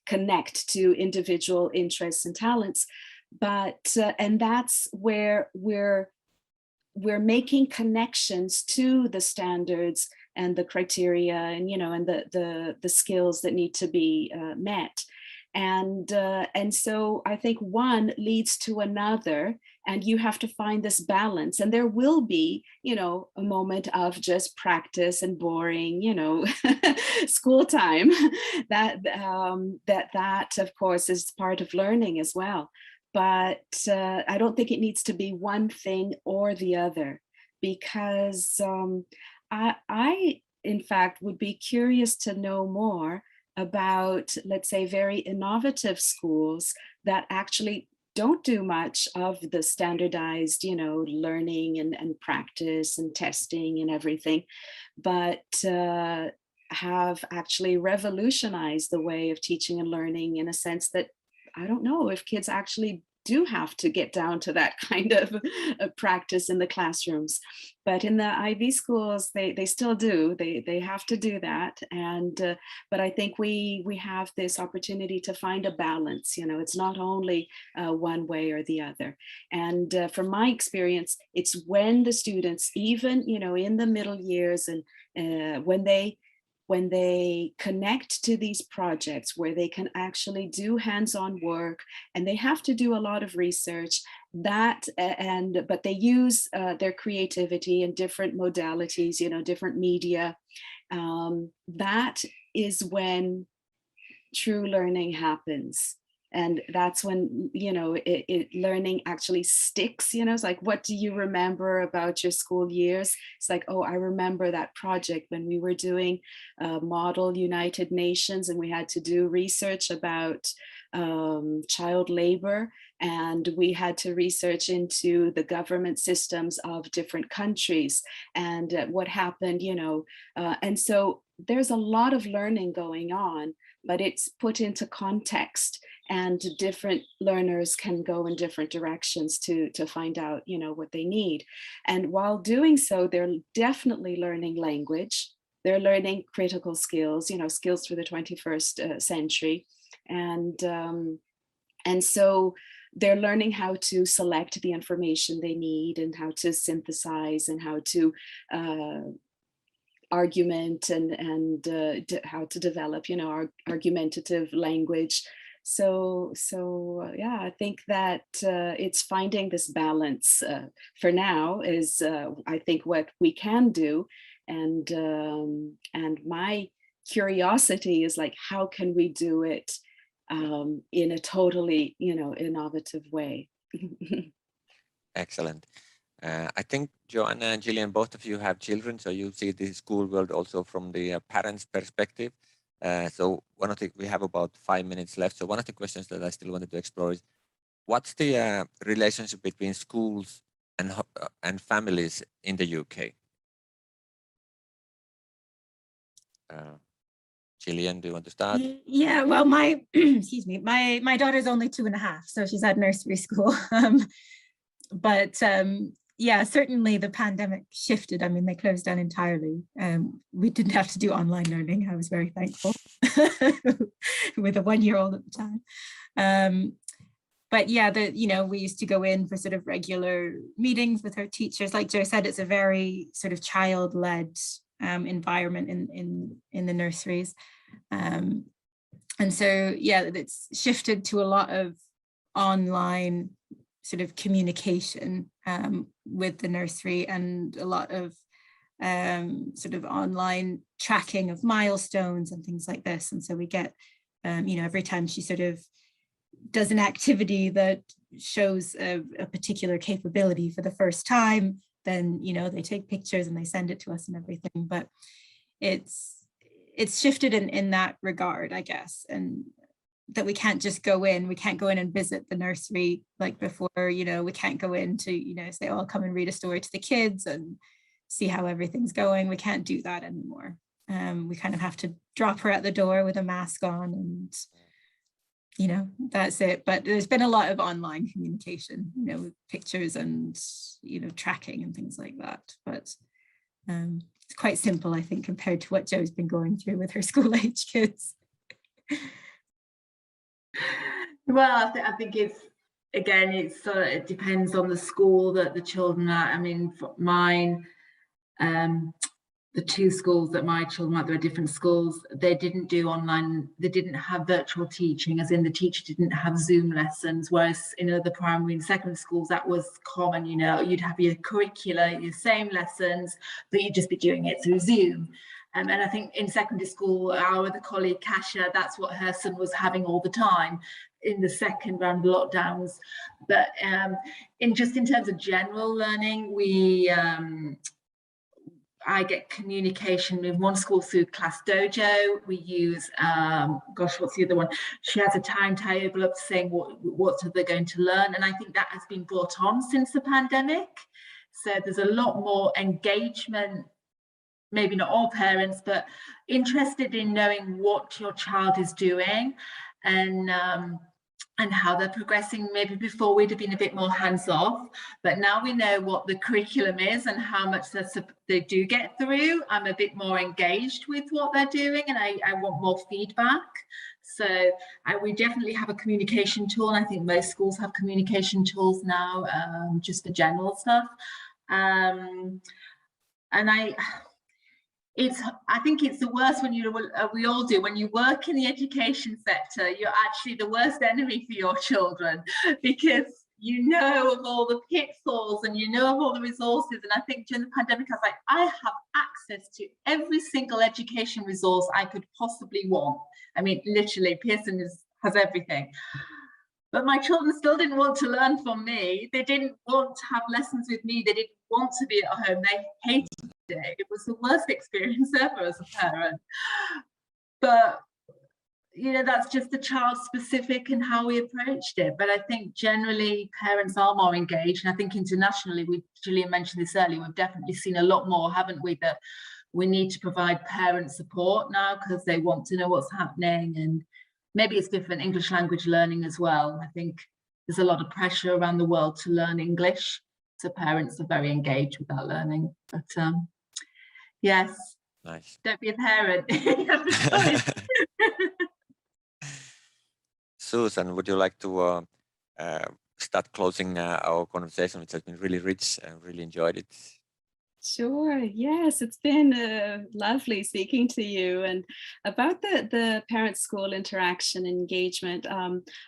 connect to individual interests and talents. But and that's where we're making connections to the standards and the criteria, and and the skills that need to be met. And so I think one leads to another, and you have to find this balance. And there will be, a moment of just practice and boring, school time. that of course is part of learning as well. But I don't think it needs to be one thing or the other, because I in fact would be curious to know more about, let's say, very innovative schools that actually don't do much of the standardized, learning and practice and testing and everything, but have actually revolutionized the way of teaching and learning, in a sense that I don't know if kids actually do have to get down to that kind of practice in the classrooms. But in the IB schools, they still do. They have to do that. And but I think we have this opportunity to find a balance. It's not only one way or the other. And from my experience, it's when the students, even in the middle years, and when they connect to these projects where they can actually do hands-on work, and they have to do a lot of research, but they use their creativity in different modalities, different media. That is when true learning happens. And that's when, learning actually sticks, it's like, what do you remember about your school years? It's like, oh, I remember that project when we were doing Model United Nations, and we had to do research about child labor, and we had to research into the government systems of different countries and what happened, and so there's a lot of learning going on, but it's put into context, and different learners can go in different directions to find out, what they need. And while doing so, they're definitely learning language. They're learning critical skills, skills for the 21st century. And so they're learning how to select the information they need, and how to synthesize, and how to argument, and how to develop, argumentative language. So yeah, I think that it's finding this balance for now is I think what we can do, and my curiosity is like, how can we do it in a totally innovative way. Excellent. I think Joanna and Gillian, both of you have children, so you see the school world also from the parents' perspective. So we have about 5 minutes left. So one of the questions that I still wanted to explore is, what's the relationship between schools and families in the UK? Gillian, do you want to start? Yeah, well, excuse me, my daughter's only 2.5, so she's at nursery school. But yeah, certainly the pandemic shifted. I mean, they closed down entirely. We didn't have to do online learning. I was very thankful with a 1-year-old at the time. But yeah, we used to go in for sort of regular meetings with her teachers. Like Joe said, it's a very sort of child-led environment in the nurseries. And so, yeah, it's shifted to a lot of online sort of communication with the nursery, and a lot of sort of online tracking of milestones and things like this. And so we get, every time she sort of does an activity that shows a particular capability for the first time, then, they take pictures and they send it to us and everything. But it's shifted in that regard, I guess. And that we can't just go in, we can't go in and visit the nursery like before, we can't go in to, say, oh, I'll come and read a story to the kids and see how everything's going. We can't do that anymore. We kind of have to drop her at the door with a mask on, and, that's it. But there's been a lot of online communication, with pictures and, tracking and things like that. But it's quite simple, I think, compared to what Joe's been going through with her school-age kids. Well, I think it depends on the school that the children are. I mean, mine, the two schools that my children went, there were different schools, they didn't do online, they didn't have virtual teaching, as in the teacher didn't have Zoom lessons, whereas in other primary and secondary schools that was common. You know, you'd have your curricula, your same lessons, but you'd just be doing it through Zoom. And I think in secondary school, our other colleague Kasia, that's what her son was having all the time in the second round of lockdowns. But in terms of general learning, I get communication with one school through Class Dojo. We use, what's the other one? She has a timetable up saying what are they going to learn. And I think that has been brought on since the pandemic. So there's a lot more engagement, maybe not all parents, but interested in knowing what your child is doing and how they're progressing. Maybe before we'd have been a bit more hands-off, but now we know what the curriculum is and how much they do get through. I'm a bit more engaged with what they're doing, and I want more feedback. So we definitely have a communication tool, and I think most schools have communication tools now, just for general stuff. I think it's the worst when we all do, when you work in the education sector, you're actually the worst enemy for your children, because you know of all the pitfalls and you know of all the resources. And I think during the pandemic, I was like, I have access to every single education resource I could possibly want. I mean, literally, Pearson has everything. But my children still didn't want to learn from me. They didn't want to have lessons with me. They didn't want to be at home. They hated it. It was the worst experience ever as a parent. But, you know, that's just the child specific and how we approached it. But I think generally parents are more engaged. And I think internationally, Gillian mentioned this earlier, we've definitely seen a lot more, haven't we, that we need to provide parent support now because they want to know what's happening. And maybe it's different English language learning as well. I think there's a lot of pressure around the world to learn English. So parents are very engaged with that learning. But yes, nice. Don't be a parent. Susan, would you like to start closing our conversation, which has been really rich? I really enjoyed it. Sure. Yes, it's been lovely speaking to you. And about the parent-school interaction engagement,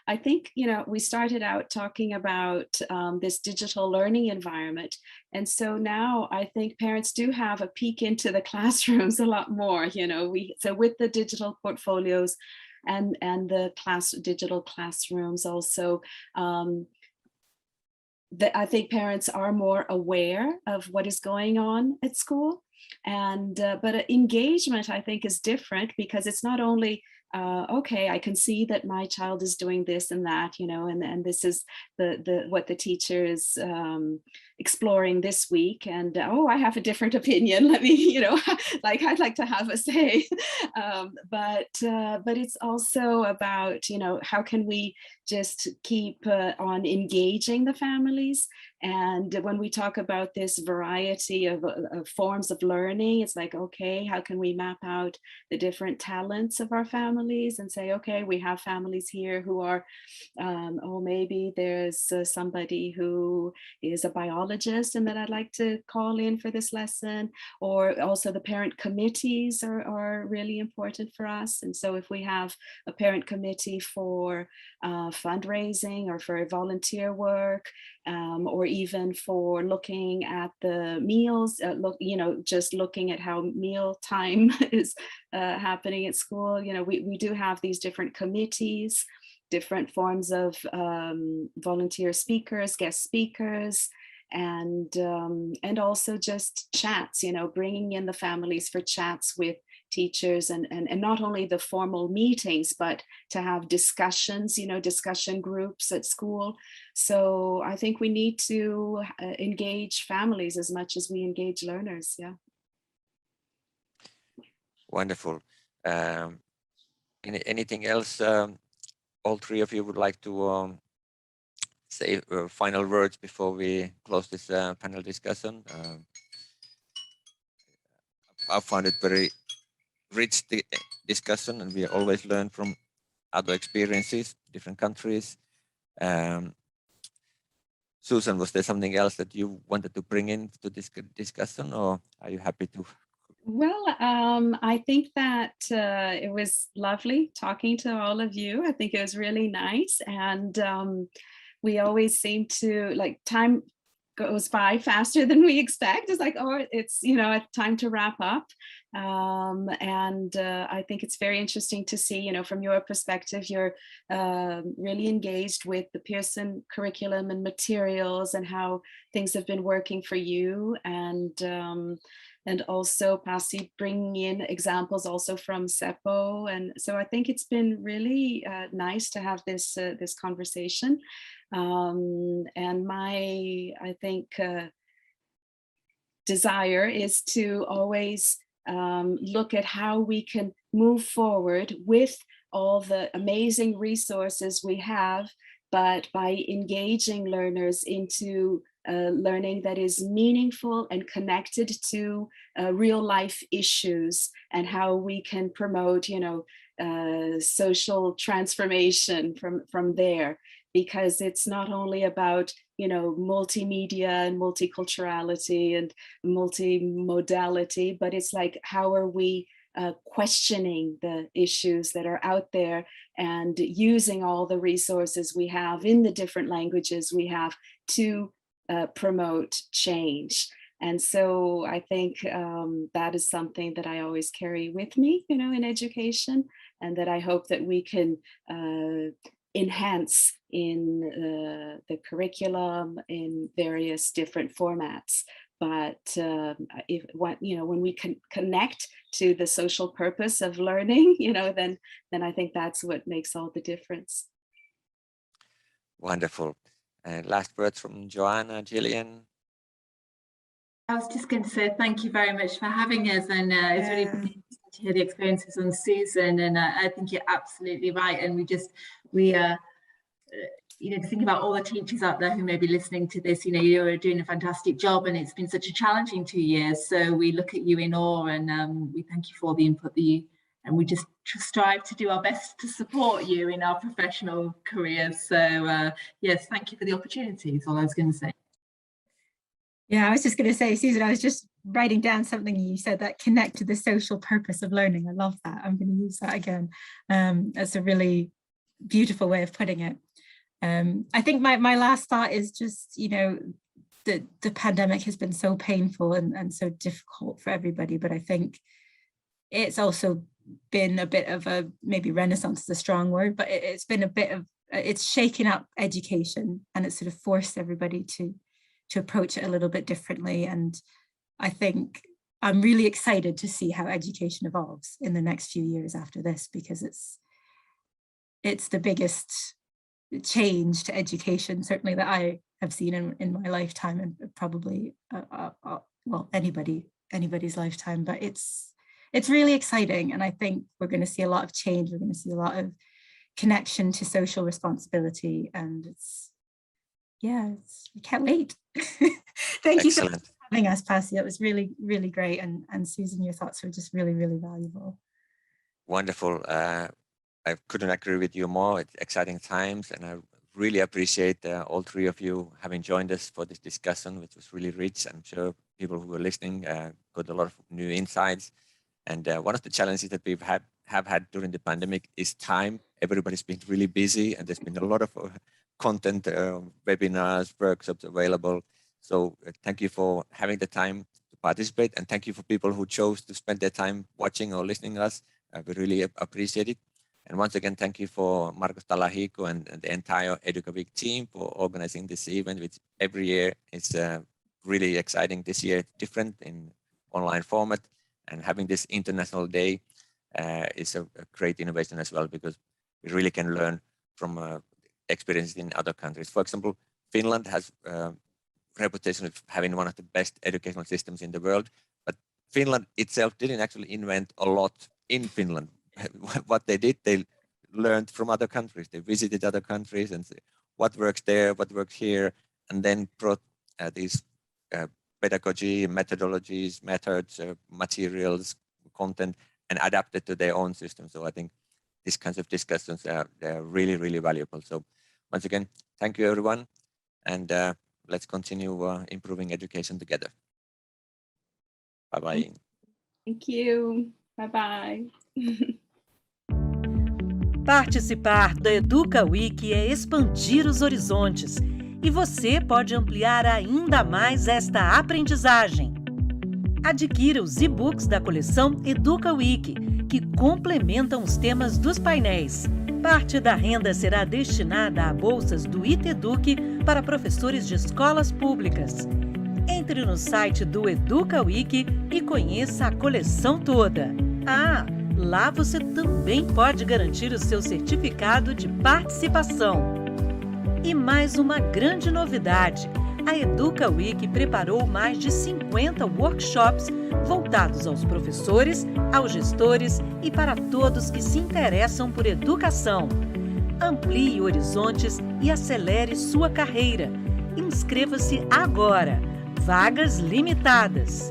I think, you know, we started out talking about this digital learning environment. And so now I think parents do have a peek into the classrooms a lot more, you know, so with the digital portfolios and the digital classrooms also, I think parents are more aware of what is going on at school, and but engagement I think is different, because it's not only okay, I can see that my child is doing this and that, you know, and this is what the teacher is exploring this week, and oh, I have a different opinion, let me, you know, like I'd like to have a say. But it's also about, you know, how can we just keep on engaging the families. And when we talk about this variety of forms of learning, it's like, okay, how can we map out the different talents of our families and say, okay, we have families here who are, oh, maybe there's somebody who is a biologist and that I'd like to call in for this lesson. Or also the parent committees are really important for us. And so if we have a parent committee for fundraising or for volunteer work, or even for looking at the meals, you know, just looking at how meal time is happening at school. You know, we do have these different committees, different forms of volunteer speakers, guest speakers, and also just chats, you know, bringing in the families for chats with teachers, and not only the formal meetings, but to have discussions, you know, discussion groups at school. So I think we need to engage families as much as we engage learners. Yeah. Wonderful. Anything else all three of you would like to say final words before we close this panel discussion? I found it very rich discussion, and we always learn from other experiences, different countries. Susan, was there something else that you wanted to bring into this discussion, or are you happy to Well, I think that it was lovely talking to all of you. I think it was really nice. And we always seem to, like, time goes by faster than we expect. It's like, oh, it's, it's time to wrap up. And I think it's very interesting to see, from your perspective, you're really engaged with the Pearson curriculum and materials and how things have been working for you. And also Pasi bringing in examples also from Seppo. And so I think it's been really nice to have this conversation. And my, I think, desire is to always look at how we can move forward with all the amazing resources we have, but by engaging learners into learning that is meaningful and connected to real life issues, and how we can promote, social transformation from there. Because it's not only about, multimedia and multiculturality and multimodality, but it's like, how are we questioning the issues that are out there and using all the resources we have in the different languages we have to promote change. And so I think that is something that I always carry with me, in education, and that I hope that we can enhance in the curriculum in various different formats. But when we can connect to the social purpose of learning, then I think that's what makes all the difference. Wonderful. And last words from Joanna, Gillian. I was just going to say thank you very much for having us, and it's really interesting to hear the experiences on Susan, and I think you're absolutely right. And to think about all the teachers out there who may be listening to this, you're doing a fantastic job, and it's been such a challenging 2 years. So we look at you in awe, and we thank you for the input and we just strive to do our best to support you in our professional careers. So yes, thank you for the opportunity, is all I was going to say. Yeah, I was just going to say, Susan, I was just writing down something you said, that connect to the social purpose of learning. I love that. I'm going to use that again. That's a really beautiful way of putting it. I think my last thought is just, the pandemic has been so painful and so difficult for everybody, but I think it's also been a bit of a, maybe renaissance is a strong word, but it's been a bit of, it's shaken up education, and it's sort of forced everybody to approach it a little bit differently. And I think I'm really excited to see how education evolves in the next few years after this, because it's the biggest change to education, certainly, that I have seen in my lifetime, and probably anybody's lifetime. But it's really exciting, and I think we're going to see a lot of change. We're going to see a lot of connection to social responsibility, and we can't wait. Thank you so much for having us, Pasi. That was really, really great, and Susan, your thoughts were just really, really valuable. Wonderful. I couldn't agree with you more. It's exciting times, and I really appreciate all three of you having joined us for this discussion, which was really rich. I'm sure people who were listening got a lot of new insights. And one of the challenges that we've have had during the pandemic is time. Everybody's been really busy, and there's been a lot of content, webinars, workshops available. So thank you for having the time to participate, and thank you for people who chose to spend their time watching or listening to us. We really appreciate it. And once again, thank you for Marcos Talahico and the entire Educa Week team for organizing this event, which every year is really exciting. This year it's different in online format, and having this International Day is a great innovation as well, because we really can learn from experiences in other countries. For example, Finland has a reputation of having one of the best educational systems in the world, but Finland itself didn't actually invent a lot in Finland. What they did, they learned from other countries. They visited other countries and said, what works there, what works here, and then brought these pedagogy, methodologies, methods, materials, content, and adapted to their own system. So I think these kinds of discussions they're really, really valuable. So once again, thank you, everyone, and let's continue improving education together. Bye-bye. Thank you. Bye-bye. Participar da Educa Week é expandir os horizontes e você pode ampliar ainda mais esta aprendizagem. Adquira os e-books da coleção Educa Week, que complementam os temas dos painéis. Parte da renda será destinada a bolsas do Educ para professores de escolas públicas. Entre no site do Educa Week e conheça a coleção toda. Lá você também pode garantir o seu certificado de participação. E mais uma grande novidade: a Educa Week preparou mais de 50 workshops voltados aos professores, aos gestores e para todos que se interessam por educação. Amplie horizontes e acelere sua carreira. Inscreva-se agora. Vagas limitadas.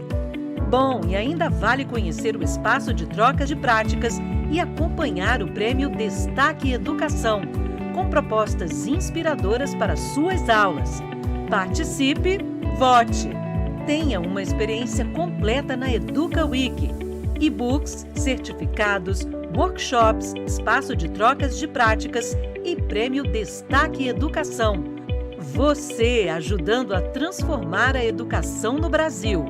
Bom, e ainda vale conhecer o espaço de troca de práticas e acompanhar o prêmio Destaque Educação, com propostas inspiradoras para suas aulas. Participe, vote. Tenha uma experiência completa na Educa Week. E-books, certificados, workshops, espaço de trocas de práticas e prêmio Destaque Educação. Você ajudando a transformar a educação no Brasil.